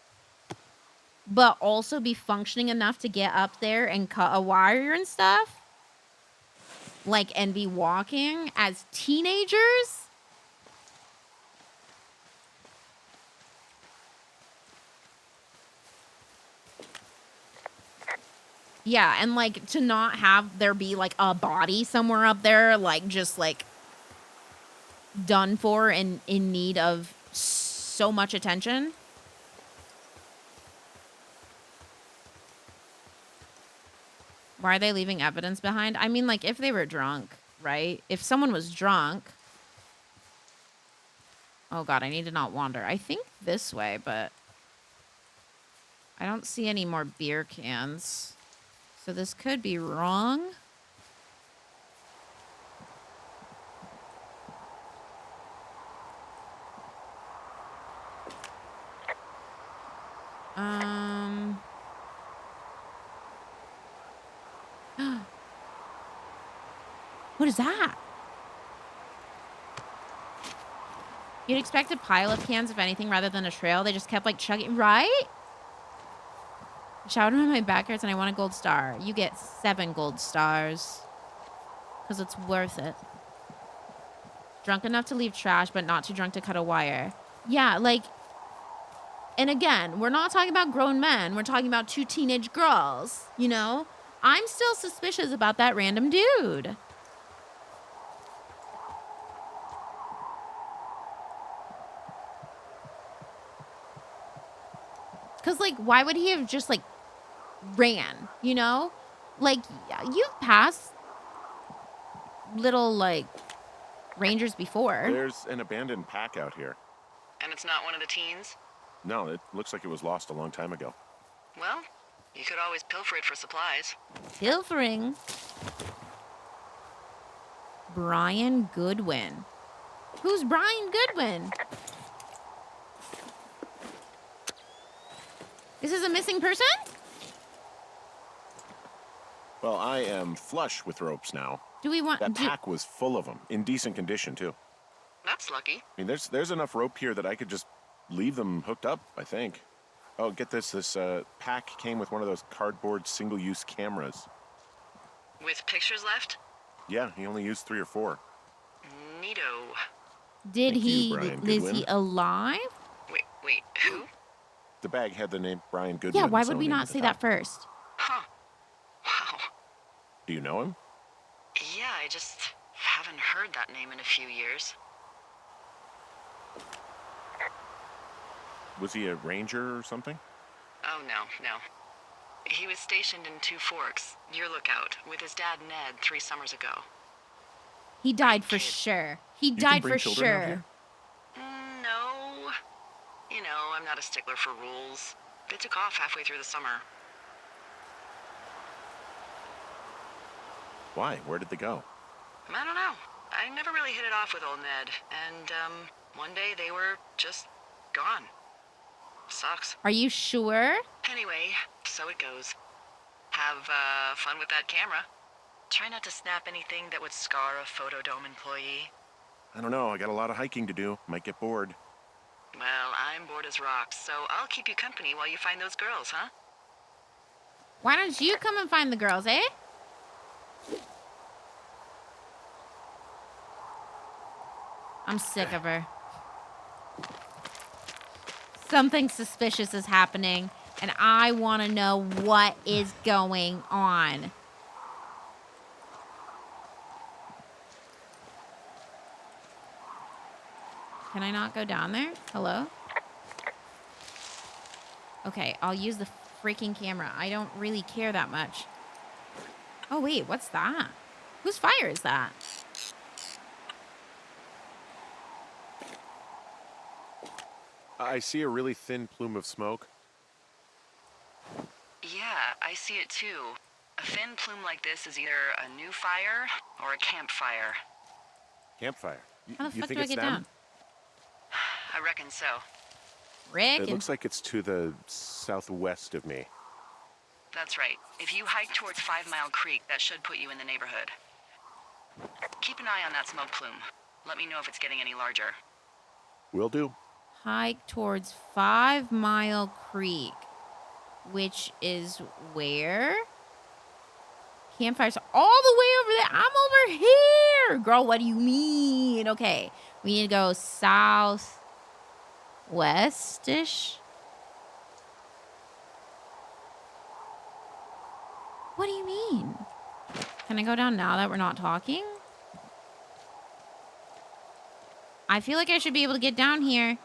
but also be functioning enough to get up there and cut a wire and stuff. Like, and be walking as teenagers. Yeah, and like to not have there be like a body somewhere up there, like just like done for and in need of so much attention. Why are they leaving evidence behind? I mean, like if they were drunk, right? If someone was drunk. Oh God, I need to not wander. I think this way, but I don't see any more beer cans. So this could be wrong. What is that? You'd expect a pile of cans, if anything, rather than a trail. They just kept like chugging, right? Shout out my backers and I want a gold star. You get 7 gold stars. Because it's worth it. Drunk enough to leave trash, but not too drunk to cut a wire. Yeah, like... And again, we're not talking about grown men. We're talking about 2 teenage girls, you know? I'm still suspicious about that random dude. Because, like, why would he have just, like, ran, you know? Like, you've passed little, like, rangers before. There's an abandoned pack out here. And it's not one of the teens? No, it looks like it was lost a long time ago. Well, you could always pilfer it for supplies. Pilfering. Brian Goodwin. Who's Brian Goodwin? This is a missing person? Well, I am flush with ropes now. Do we want... That pack was full of them, in decent condition, too. That's lucky. I mean, there's enough rope here that I could just leave them hooked up, I think. Oh, get this. This pack came with one of those cardboard single-use cameras. With pictures left? Yeah, he only used 3 or 4. Neato. Did Thank you, he... Brian Is Goodwin. he alive? Wait, who? The bag had the name Brian Goodwin. Yeah, why would sewn we into not the say top. that first? Huh. Wow. Do you know him? Yeah, I just haven't heard that name in a few years. Was he a ranger or something? Oh, no. He was stationed in Two Forks, your lookout, with his dad Ned 3 summers ago. He died for Kid. sure. He You can died bring for children out sure. here? No. You know, I'm not a stickler for rules. They took off halfway through the summer. Why? Where did they go? I don't know. I never really hit it off with old Ned, and, one day they were just gone. Sucks. Are you sure? Anyway, so it goes. Have, fun with that camera. Try not to snap anything that would scar a Photodome employee. I don't know. I got a lot of hiking to do. Might get bored. Well, I'm bored as rocks, so I'll keep you company while you find those girls, huh? Why don't you come and find the girls, eh? I'm sick of her. Something suspicious is happening, and I want to know what is going on. Can I not go down there? Hello? Okay, I'll use the freaking camera. I don't really care that much. Oh, wait, what's that? Whose fire is that? I see a really thin plume of smoke. Yeah, I see it too. A thin plume like this is either a new fire or a campfire. Campfire. How the You fuck think do I it's get them? down? I reckon so. Rick? It looks like it's to the southwest of me. That's right. If you hike towards 5 Mile Creek, that should put you in the neighborhood. Keep an eye on that smoke plume. Let me know if it's getting any larger. Will do. Hike towards 5 Mile Creek, which is where? Campfires are all the way over there. I'm over here. Girl, what do you mean? Okay, we need to go southwest-ish. What do you mean? Can I go down now that we're not talking? I feel like I should be able to get down here.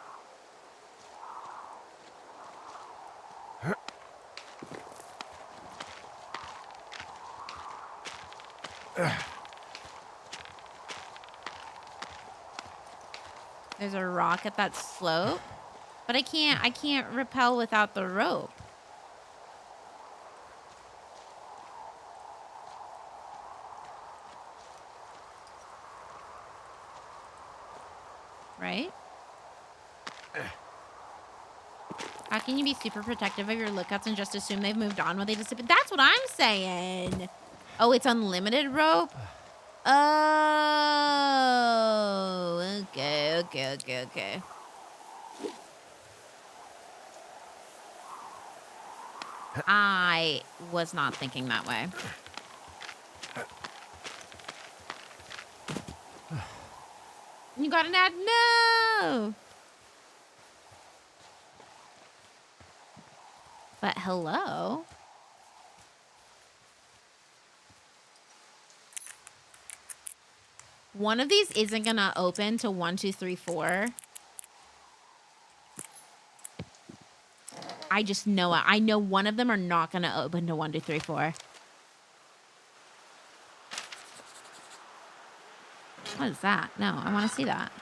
There's a rock at that slope, but I can't rappel without the rope. Right? How can you be super protective of your lookouts and just assume they've moved on when they disappear? That's what I'm saying. Oh, it's unlimited rope? Oh, okay. I was not thinking that way. You got an ad? No! But hello? One of these isn't gonna open to 1, 2, 3, 4. I just know it. I know one of them are not gonna open to 1, 2, 3, 4. What is that? No, I want to see that.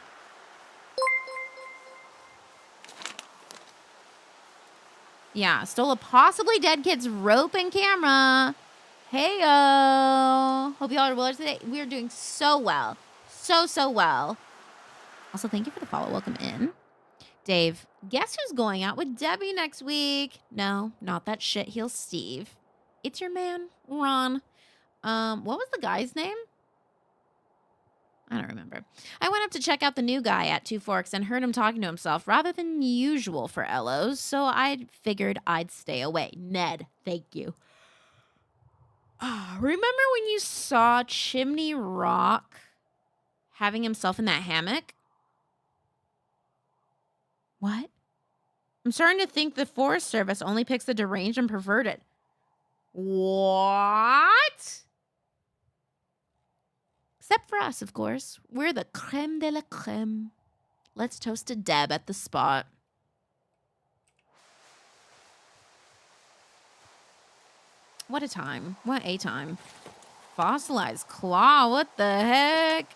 Yeah, stole a possibly dead kid's rope and camera. Heyo. Hope y'all are well today. We are doing so well. So well. Also, thank you for the follow. Welcome in. Dave, guess who's going out with Debbie next week? No, not that shitheel Steve. It's your man, Ron. What was the guy's name? I don't remember. I went up to check out the new guy at Two Forks and heard him talking to himself rather than usual for Ellos, so I figured I'd stay away. Ned, thank you. Remember when you saw Chimney Rock having himself in that hammock? What? I'm starting to think the Forest Service only picks the deranged and perverted. What? Except for us, of course. We're the creme de la creme. Let's toast to Deb at the spot. What a time. What a time. Fossilized claw. What the heck?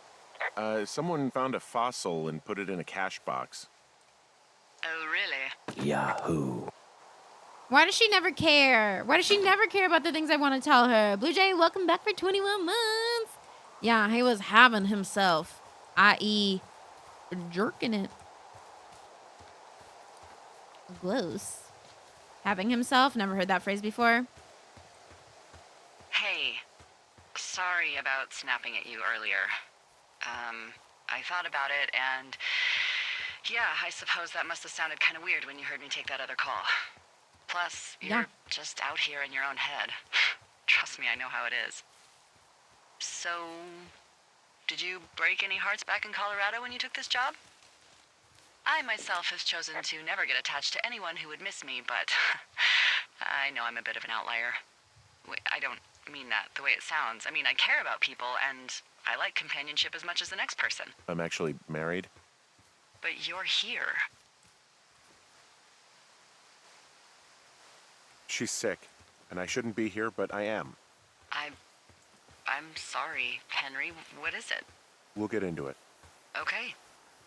Someone found a fossil and put it in a cache box. Oh, really? Yahoo. Why does she never care? Why does she never care about the things I want to tell her? Blue Jay, welcome back for 21 months. Yeah, he was having himself, i.e., jerking it. Gross. Having himself? Never heard that phrase before. Hey, sorry about snapping at you earlier. I thought about it, and yeah, I suppose that must have sounded kind of weird when you heard me take that other call. Plus, you're Yeah. just out here in your own head. Trust me, I know how it is. So, did you break any hearts back in Colorado when you took this job? I myself have chosen to never get attached to anyone who would miss me, but I know I'm a bit of an outlier. I don't mean that the way it sounds. I mean, I care about people, and I like companionship as much as the next person. I'm actually married. But you're here. She's sick, and I shouldn't be here, but I am. I'm sorry, Henry. What is it? We'll get into it. Okay.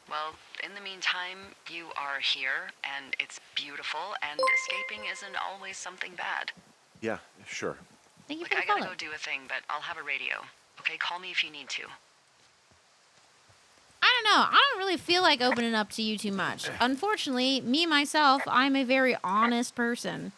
Well, in the meantime, you are here, and it's beautiful, and escaping isn't always something bad. Yeah, sure. Thank you Like, for I the gotta follow. go do a thing, but I'll have a radio. Okay, call me if you need to. I don't know. I don't really feel like opening up to you too much. Unfortunately, me, myself, I'm a very honest person.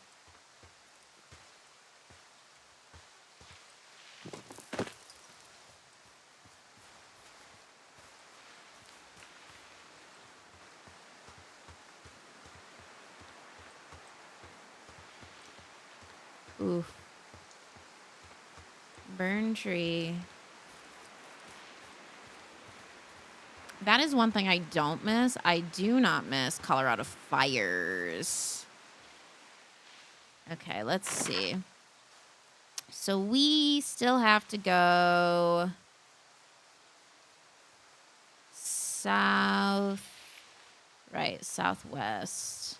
Oof. Burn tree. That is one thing I don't miss. I do not miss Colorado fires. Okay, let's see. So we still have to go south. Right, southwest.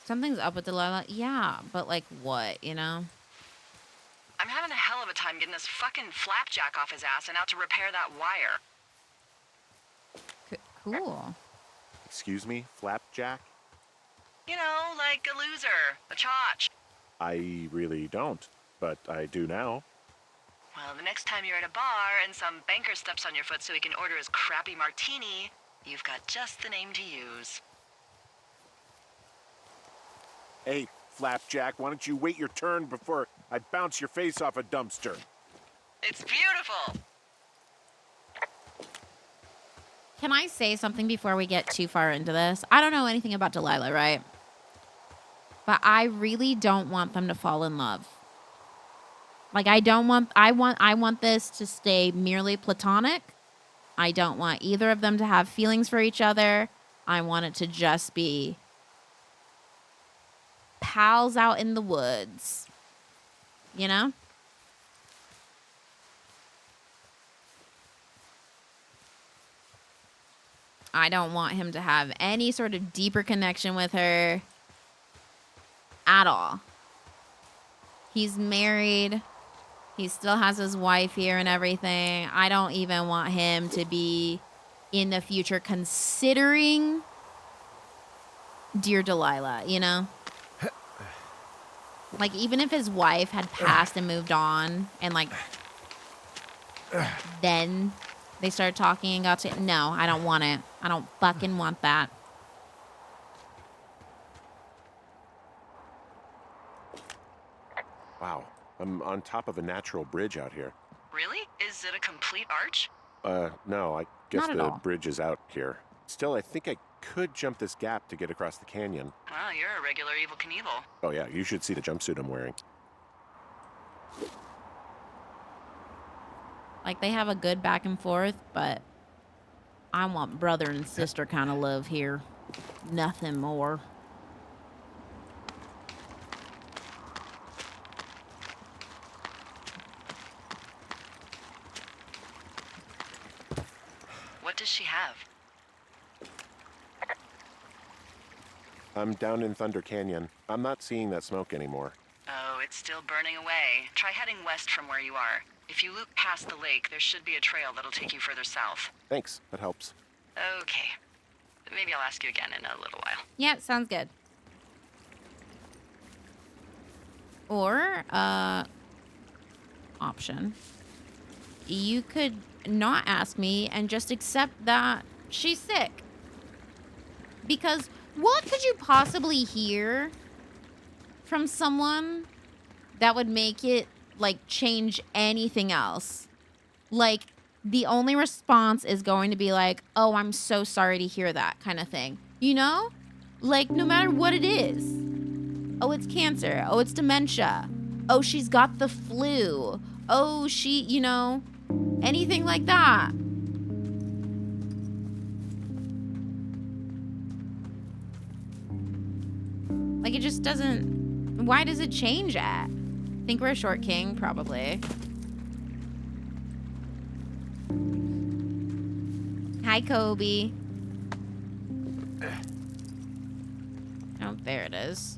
Something's up with Delilah. Yeah, but like what, you know? I'm having a hell of a time getting this fucking flapjack off his ass and out to repair that wire. Cool. Excuse me, Flapjack? You know, like a loser, a chotch. I really don't, but I do now. Well, the next time you're at a bar and some banker steps on your foot so he can order his crappy martini, you've got just the name to use. Hey, Flapjack, why don't you wait your turn before I bounce your face off a dumpster? It's beautiful! Can I say something before we get too far into this? I don't know anything about Delilah, right? But I really don't want them to fall in love. Like I want this to stay merely platonic. I don't want either of them to have feelings for each other. I want it to just be pals out in the woods. You know? I don't want him to have any sort of deeper connection with her at all. He's married. He still has his wife here and everything. I don't even want him to be in the future considering dear Delilah, you know? Like, even if his wife had passed and moved on and, like, then they started talking and got to... No, I don't want it. I don't fucking want that. Wow, I'm on top of a natural bridge out here. Really? Is it a complete arch? No, I guess Not at the all. bridge is out here. Still, I think I could jump this gap to get across the canyon. Well, you're a regular Evel Knievel. Oh yeah, you should see the jumpsuit I'm wearing. Like, they have a good back and forth, but I want brother and sister kind of love here. Nothing more. What does she have? I'm down in Thunder Canyon. I'm not seeing that smoke anymore. Oh, it's still burning away. Try heading west from where you are. If you loop past the lake, there should be a trail that'll take you further south. Thanks, that helps. Okay. Maybe I'll ask you again in a little while. Yeah, sounds good. Or, option. You could not ask me and just accept that she's sick. Because what could you possibly hear from someone that would make it, like, change anything else? Like, the only response is going to be like, oh, I'm so sorry to hear that kind of thing. You know? Like, no matter what it is. Oh, it's cancer. Oh, it's dementia. Oh, she's got the flu. Oh, she, you know, anything like that. Like, it just doesn't... Why does it change it? Think we're a short king? Probably. Hi, Kobe. Oh, there it is.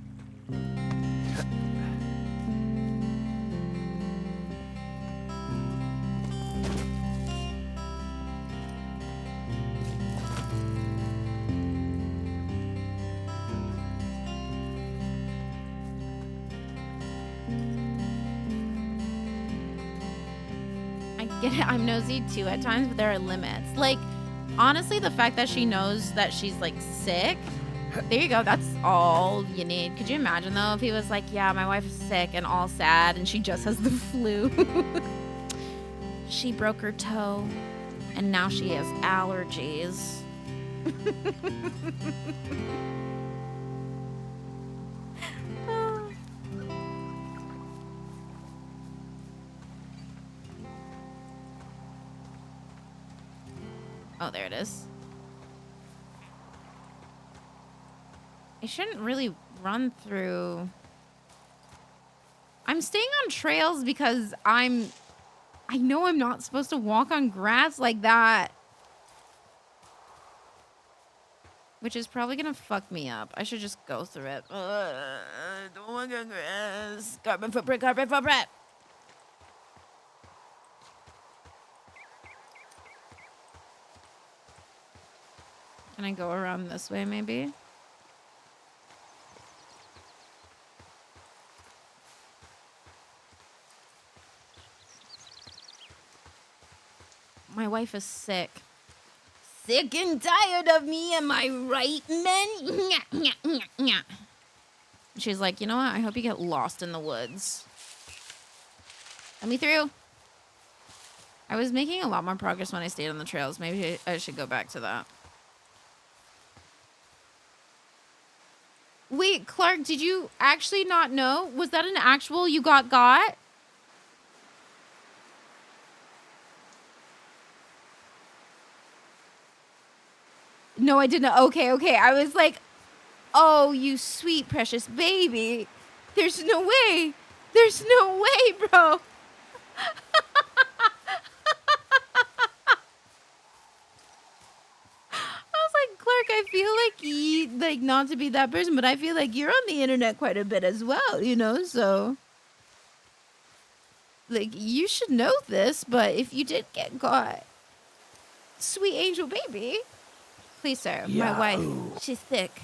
I get it. I'm nosy too at times, but there are limits. Like, honestly, the fact that she knows that she's, like, sick, there you go. That's all you need. Could you imagine, though, if he was like, yeah, my wife is sick and all sad and she just has the flu. She broke her toe and now she has allergies. Oh, there it is. I shouldn't really run through. I'm staying on trails because I know I'm not supposed to walk on grass like that. Which is probably gonna fuck me up. I should just go through it. Don't walk on grass. Carbon footprint, carbon footprint. Can I go around this way, maybe? My wife is sick. Sick and tired of me, am I right, men? She's like, you know what? I hope you get lost in the woods. Let me through. I was making a lot more progress when I stayed on the trails. Maybe I should go back to that. Wait, Clark, did you actually not know? Was that an actual you got? No, I didn't. Okay. I was like, oh, you sweet, precious baby. There's no way. There's no way, bro. Clark, I feel like not to be that person, but I feel like you're on the internet quite a bit as well, you know, so like you should know this, but if you did get caught, sweet angel baby, please, sir, my wife, she's sick.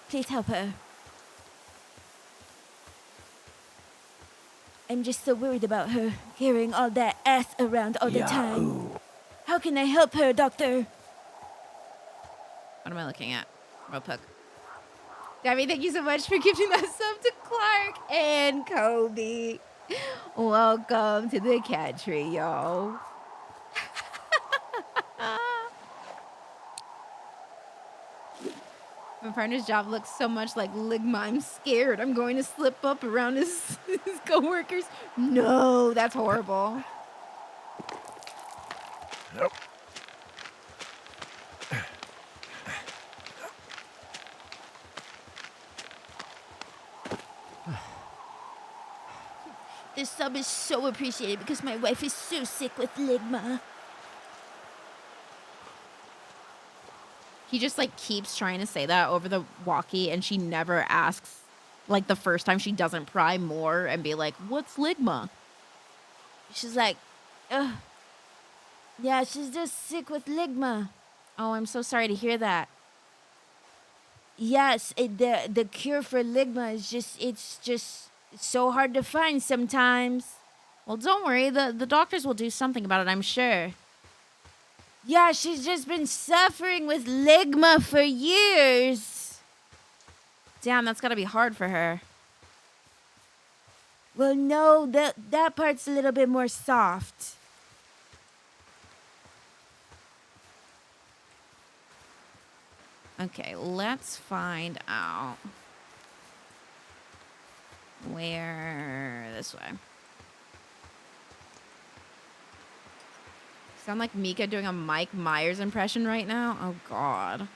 Please help her. I'm just so worried about her carrying all that ass around all the time. How can I help her, doctor? What am I looking at? Ropehook. Gabby, thank you so much for giving that sub to Clark and Kobe. Welcome to the cat tree, y'all. My partner's job looks so much like Ligma. I'm scared. I'm going to slip up around his coworkers. No, that's horrible. Nope. This sub is so appreciated because my wife is so sick with Ligma. He just like keeps trying to say that over the walkie, and she never asks. Like the first time, she doesn't pry more and be like, "What's ligma?" She's like, ugh. Yeah, she's just sick with ligma. Oh, I'm so sorry to hear that. Yes, the cure for ligma is it's so hard to find sometimes. Well, don't worry. The doctors will do something about it, I'm sure. Yeah, she's just been suffering with ligma for years. Damn, that's got to be hard for her. Well, no, that part's a little bit more soft. Okay, let's find out where this way. Sound like Mika doing a Mike Myers impression right now? Oh, God.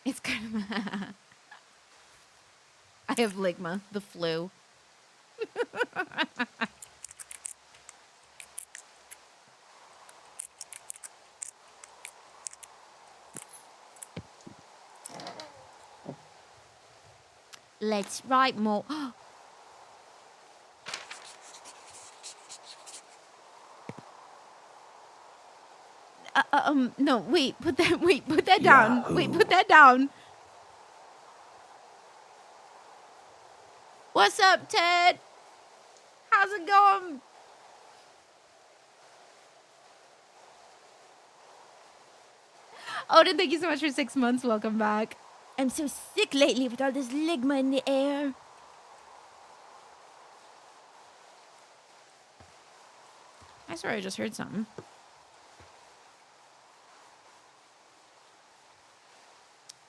It's kind of... I have ligma, the flu. Let's write more. No, wait, put that down. Wait, put that down. What's up, Ted? How's it going? Odin, thank you so much for 6 months. Welcome back. I'm so sick lately with all this ligma in the air. I swear I just heard something.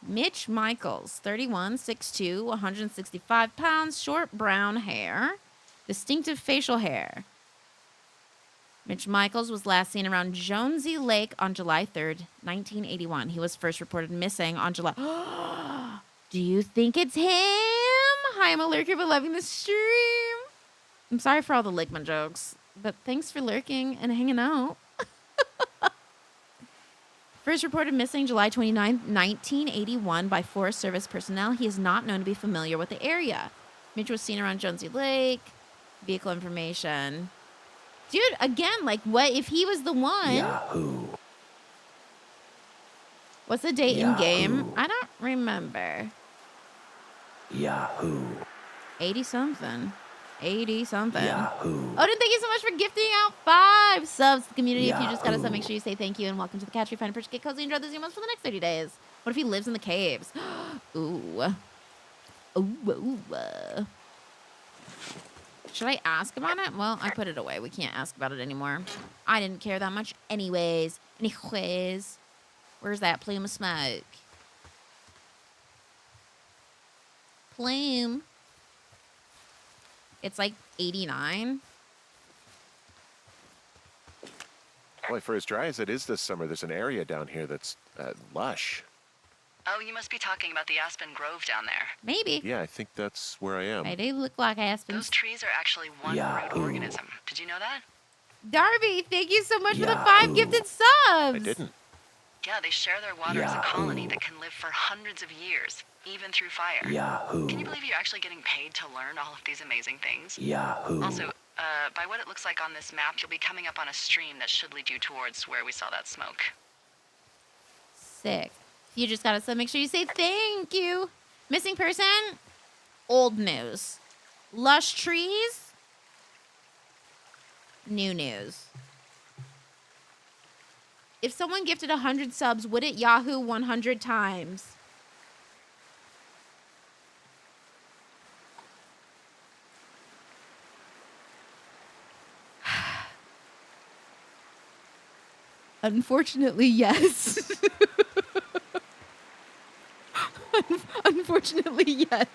Mitch Michaels, 31, 6'2", 165 pounds, short brown hair, distinctive facial hair. Mitch Michaels was last seen around Jonesy Lake on July 3rd, 1981. He was first reported missing on July... Do you think it's him? Hi, I'm a lurker, but loving the stream. I'm sorry for all the Ligma jokes, but thanks for lurking and hanging out. First reported missing July 29, 1981 by Forest Service personnel. He is not known to be familiar with the area. Mitch was seen around Jonesy Lake. Vehicle information. Dude, again, like, what if he was the one? Yahoo! What's the date in game? Yahoo. I don't remember. Yahoo! 80-something. 80-something. Yahoo! Odin, thank you so much for gifting out 5 subs to the community. If you just got a sub, Yahoo. make sure you say thank you and welcome to the catch. Find a purchase, get cozy, and enjoy those emotes for the next 30 days. What if he lives in the caves? Ooh. Ooh. Should I ask about it? Well, I put it away. We can't ask about it anymore. I didn't care that much anyways. Where's that plume of smoke? Plume. It's like 89. Boy, for as dry as it is this summer, there's an area down here that's lush. Oh, you must be talking about the Aspen Grove down there. Maybe. Yeah, I think that's where I am. They do look like aspens. Those trees are actually one Yahoo. root organism. Did you know that? Darby, thank you so much for the Yahoo. 5 gifted subs. I didn't. Yeah, they share their water as a Yahoo. colony that can live for hundreds of years, even through fire. Yahoo! Can you believe you're actually getting paid to learn all of these amazing things? Yahoo! Also, by what it looks like on this map, you'll be coming up on a stream that should lead you towards where we saw that smoke. Sick. You just got to sub. Make sure you say thank you. Missing person? Old news. Lush trees? New news. If someone gifted 100 subs, would it Yahoo 100 times? Unfortunately, yes. Unfortunately, yes.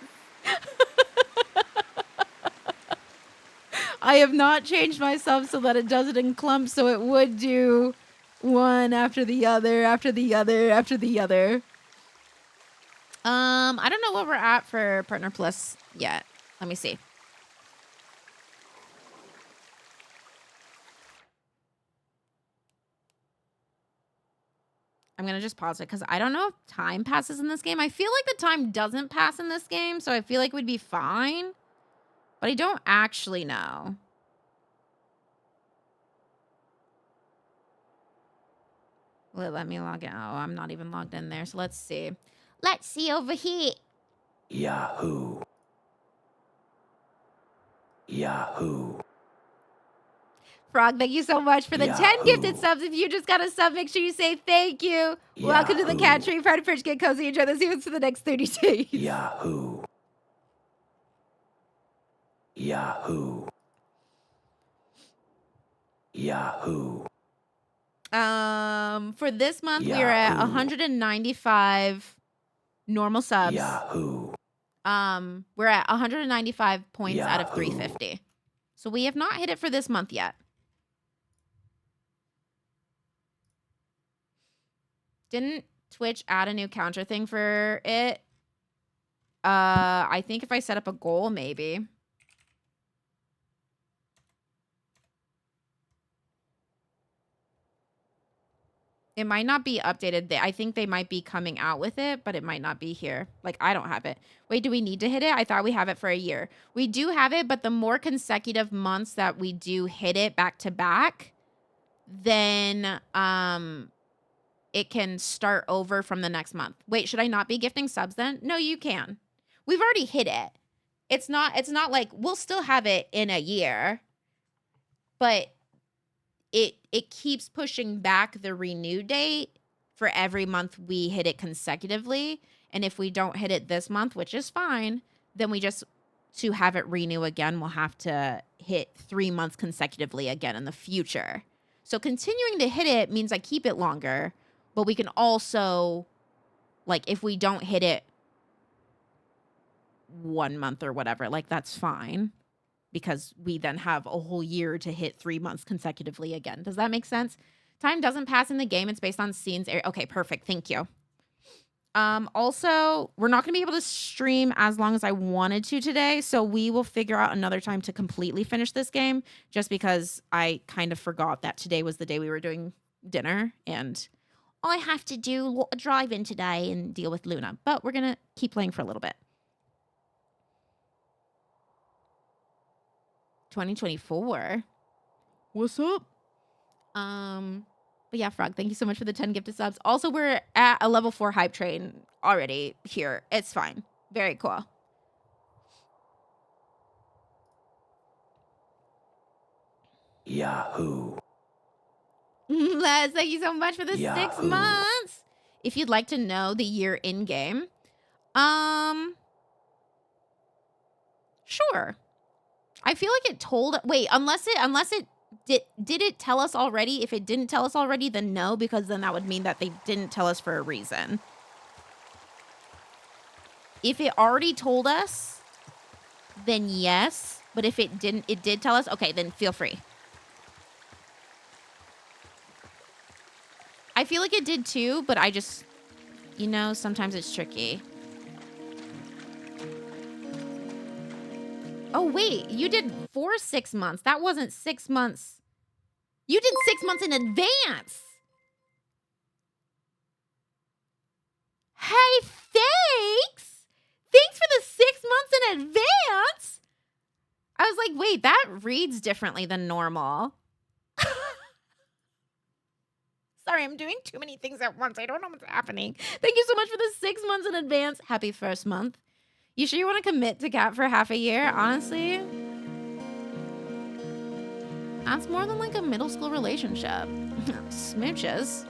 I have not changed my sub so that it does it in clumps, so it would do One after the other, after the other, after the other. I don't know what we're at for Partner Plus yet. Let me see. I'm going to just pause it because I don't know if time passes in this game. I feel like the time doesn't pass in this game, so I feel like we'd be fine. But I don't actually know. Will it let me log in? Oh, I'm not even logged in there, so let's see. Let's see over here. Yahoo. Yahoo. Frog, thank you so much for the 10 gifted subs. If you just got a sub, make sure you say thank you. Welcome to the cat tree. Party Purge, get cozy. Enjoy the sequence for the next 30 days. Yahoo. Yahoo. Yahoo. For this month, we are at 195 normal subs. Yahoo. We're at 195 points out of 350. So we have not hit it for this month yet. Didn't Twitch add a new counter thing for it? I think if I set up a goal, maybe. It might not be updated. I think they might be coming out with it, but it might not be here. Like, I don't have it. Wait, do we need to hit it? I thought we have it for a year. We do have it, but the more consecutive months that we do hit it back to back, then it can start over from the next month. Wait, should I not be gifting subs then? No, you can. We've already hit it. It's not like we'll still have it in a year, but it keeps pushing back the renew date for every month we hit it consecutively. And if we don't hit it this month, which is fine, then we just, to have it renew again, we'll have to hit 3 months consecutively again in the future. So continuing to hit it means I keep it longer, but we can also, like, if we don't hit it 1 month or whatever, like, that's fine. Because we then have a whole year to hit 3 months consecutively again. Does that make sense? Time doesn't pass in the game. It's based on scenes. Okay, perfect. Thank you. Also, we're not going to be able to stream as long as I wanted to today. So we will figure out another time to completely finish this game. Just because I kind of forgot that today was the day we were doing dinner. And I have to do a drive-in today and deal with Luna. But we're going to keep playing for a little bit. 2024. What's up? But yeah, Frog, thank you so much for the 10 gifted subs. Also, we're at a level 4 hype train already here. It's fine. Very cool. Yahoo. Les, thank you so much for the 6 months. If you'd like to know the year in game, sure. I feel like it told. Wait, unless it did it tell us already? If it didn't tell us already, then no, because then that would mean that they didn't tell us for a reason. If it already told us, then yes. But if it didn't, it did tell us. Okay, then feel free. I feel like it did too, but I just, sometimes it's tricky. Oh, wait, you did for 6 months. That wasn't 6 months. You did 6 months in advance. Hey, thanks. Thanks for the 6 months in advance. I was like, wait, that reads differently than normal. Sorry, I'm doing too many things at once. I don't know what's happening. Thank you so much for the 6 months in advance. Happy first month. You sure you want to commit to Cat for half a year? Honestly, that's more than like a middle school relationship. Smooches.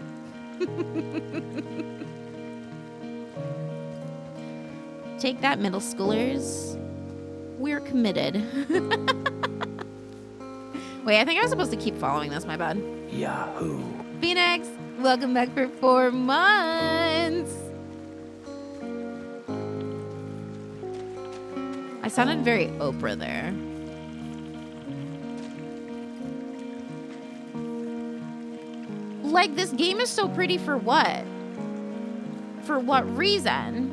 Take that, middle schoolers. We're committed. Wait, I think I was supposed to keep following this. My bad. Yahoo. Phoenix, welcome back for 4 months. I sounded very Oprah there. Like, this game is so pretty for what? For what reason?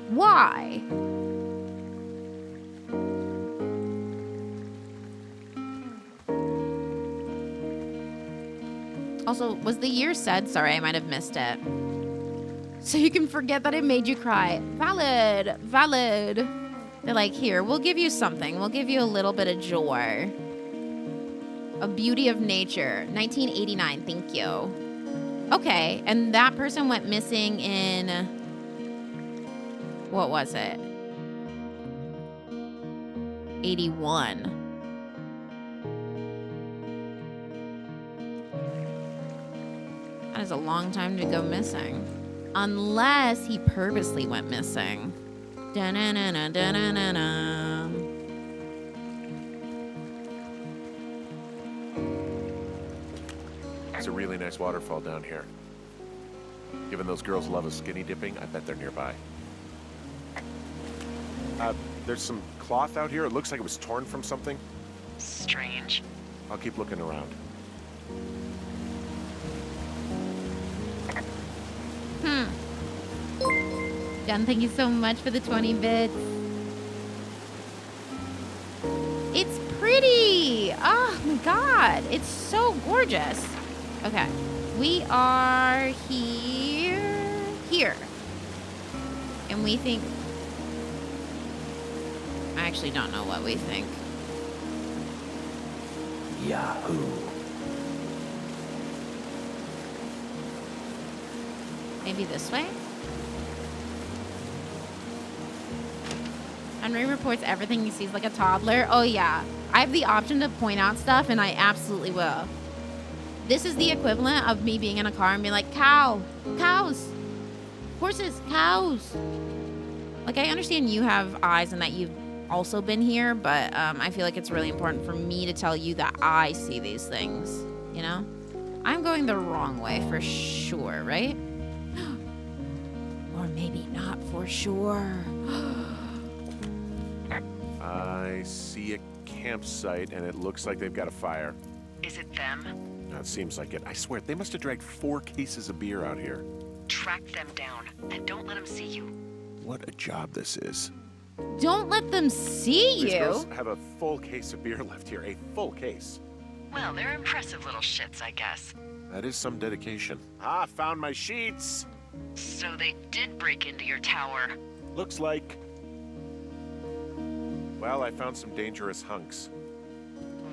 Why? Also, was the year said? Sorry, I might have missed it. So you can forget that it made you cry. Valid, valid. They're like, here, we'll give you something. We'll give you a little bit of joy. A beauty of nature. 1989, thank you. Okay, and that person went missing in... What was it? 81. That is a long time to go missing. Unless he purposely went missing. Da-na-na-na, da-na-na-na. It's a really nice waterfall down here. Given those girls love a skinny dipping, I bet they're nearby. There's some cloth out here. It looks like it was torn from something. Strange. I'll keep looking around. Jen, thank you so much for the 20 bits. It's pretty. Oh my god. It's so gorgeous. Okay. We are here. And we think... I actually don't know what we think. Yahoo. Maybe this way? Henry reports everything he sees like a toddler. Oh yeah. I have the option to point out stuff and I absolutely will. This is the equivalent of me being in a car and being like, cows, horses, cows. Like, I understand you have eyes and that you've also been here, but I feel like it's really important for me to tell you that I see these things, you know? I'm going the wrong way for sure, right? Or maybe not for sure. I see a campsite, and it looks like they've got a fire. Is it them? It seems like it. I swear, they must have dragged 4 cases of beer out here. Track them down and don't let them see you. What a job this is. Don't let them see These you. girls have a full case of beer left here. A full case. Well, they're impressive little shits, I guess. That is some dedication. Ah, found my sheets. So they did break into your tower. Looks like... Well, I found some dangerous hunks.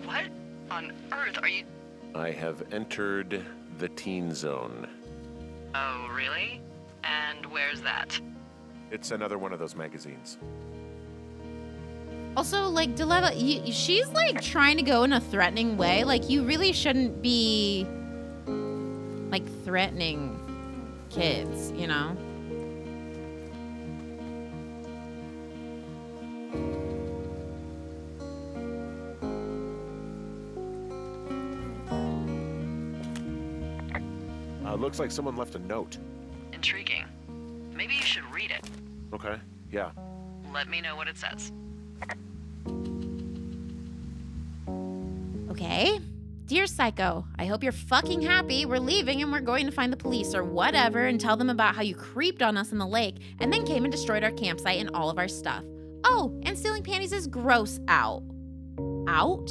What on earth are you... I have entered the teen zone. Oh, really? And where's that? It's another one of those magazines. Also, like, Delilah, she's, like, trying to go in a threatening way. Like, you really shouldn't be, like, threatening kids, you know? Looks like someone left a note. Intriguing. Maybe you should read it. Okay, yeah. Let me know what it says. Okay. Dear Psycho, I hope you're fucking happy. We're leaving and we're going to find the police or whatever and tell them about how you creeped on us in the lake and then came and destroyed our campsite and all of our stuff. Oh, and stealing panties is gross out. Out?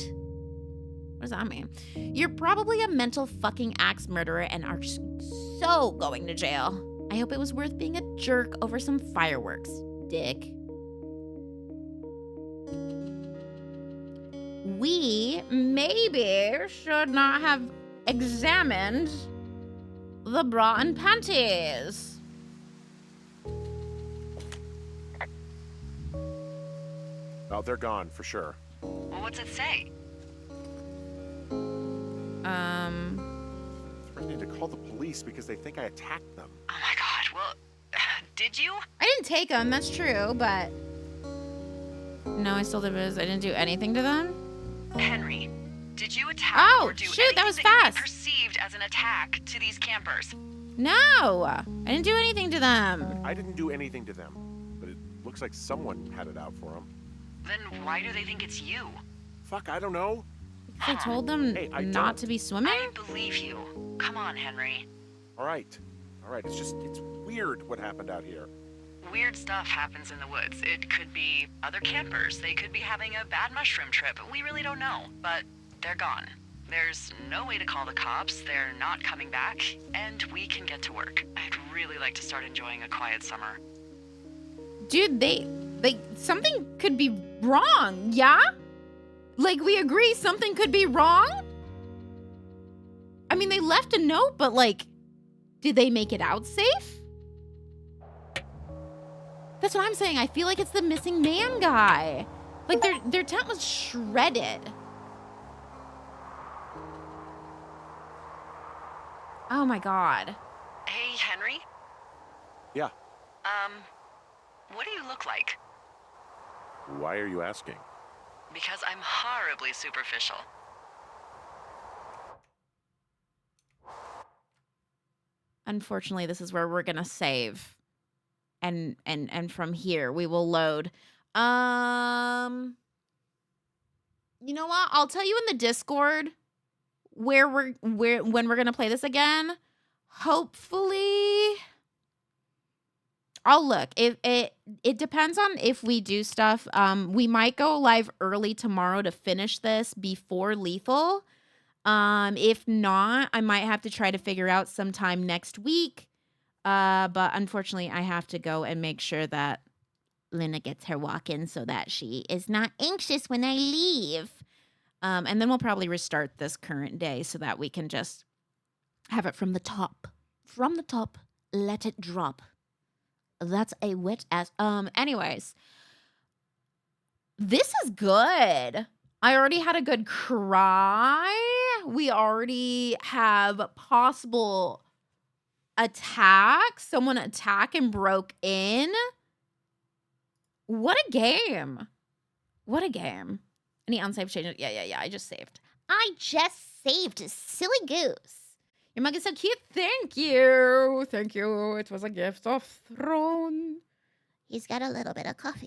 What does that mean? You're probably a mental fucking axe murderer and are so going to jail. I hope it was worth being a jerk over some fireworks, dick. We maybe should not have examined the bra and panties. Oh, they're gone for sure. Well, what's it say? Threatening to call the police because they think I attacked them. Oh my god, well, did you? I didn't take them, that's true, but... No, I stole the biz. I didn't do anything to them. Henry, did you attack Oh, or do shoot, anything that was that could be fast. perceived as an attack to these campers? No, I didn't do anything to them. I didn't do anything to them, but it looks like someone had it out for them. Then why do they think it's you? Fuck, I don't know. I told them Hey, I not don't. to be swimming? I believe you. Come on, Henry. All right. It's weird what happened out here. Weird stuff happens in the woods. It could be other campers. They could be having a bad mushroom trip. We really don't know, but they're gone. There's no way to call the cops. They're not coming back, and we can get to work. I'd really like to start enjoying a quiet summer. Dude, something could be wrong, yeah? Like, we agree something could be wrong? I mean, they left a note, but, like, did they make it out safe? That's what I'm saying. I feel like it's the missing man guy. Like, their tent was shredded. Oh, my God. Hey, Henry? Yeah. What do you look like? Why are you asking? Because I'm horribly superficial. Unfortunately, this is where we're gonna save. And from here we will load. You know what? I'll tell you in the Discord when we're gonna play this again. Hopefully I'll look. If it depends on if we do stuff. We might go live early tomorrow to finish this before lethal. If not, I might have to try to figure out sometime next week. But unfortunately, I have to go and make sure that Lena gets her walk-in so that she is not anxious when I leave. And then we'll probably restart this current day so that we can just have it from the top. From the top, let it drop. That's a wet ass. Anyways, this is good. I already had a good cry. We already have possible attack. Someone attack and broke in. What a game. What a game. Any unsaved changes? Yeah. I just saved. I just saved. Silly goose. Your mug is so cute. Thank you. Thank you. It was a gift of throne. He's got a little bit of coffee.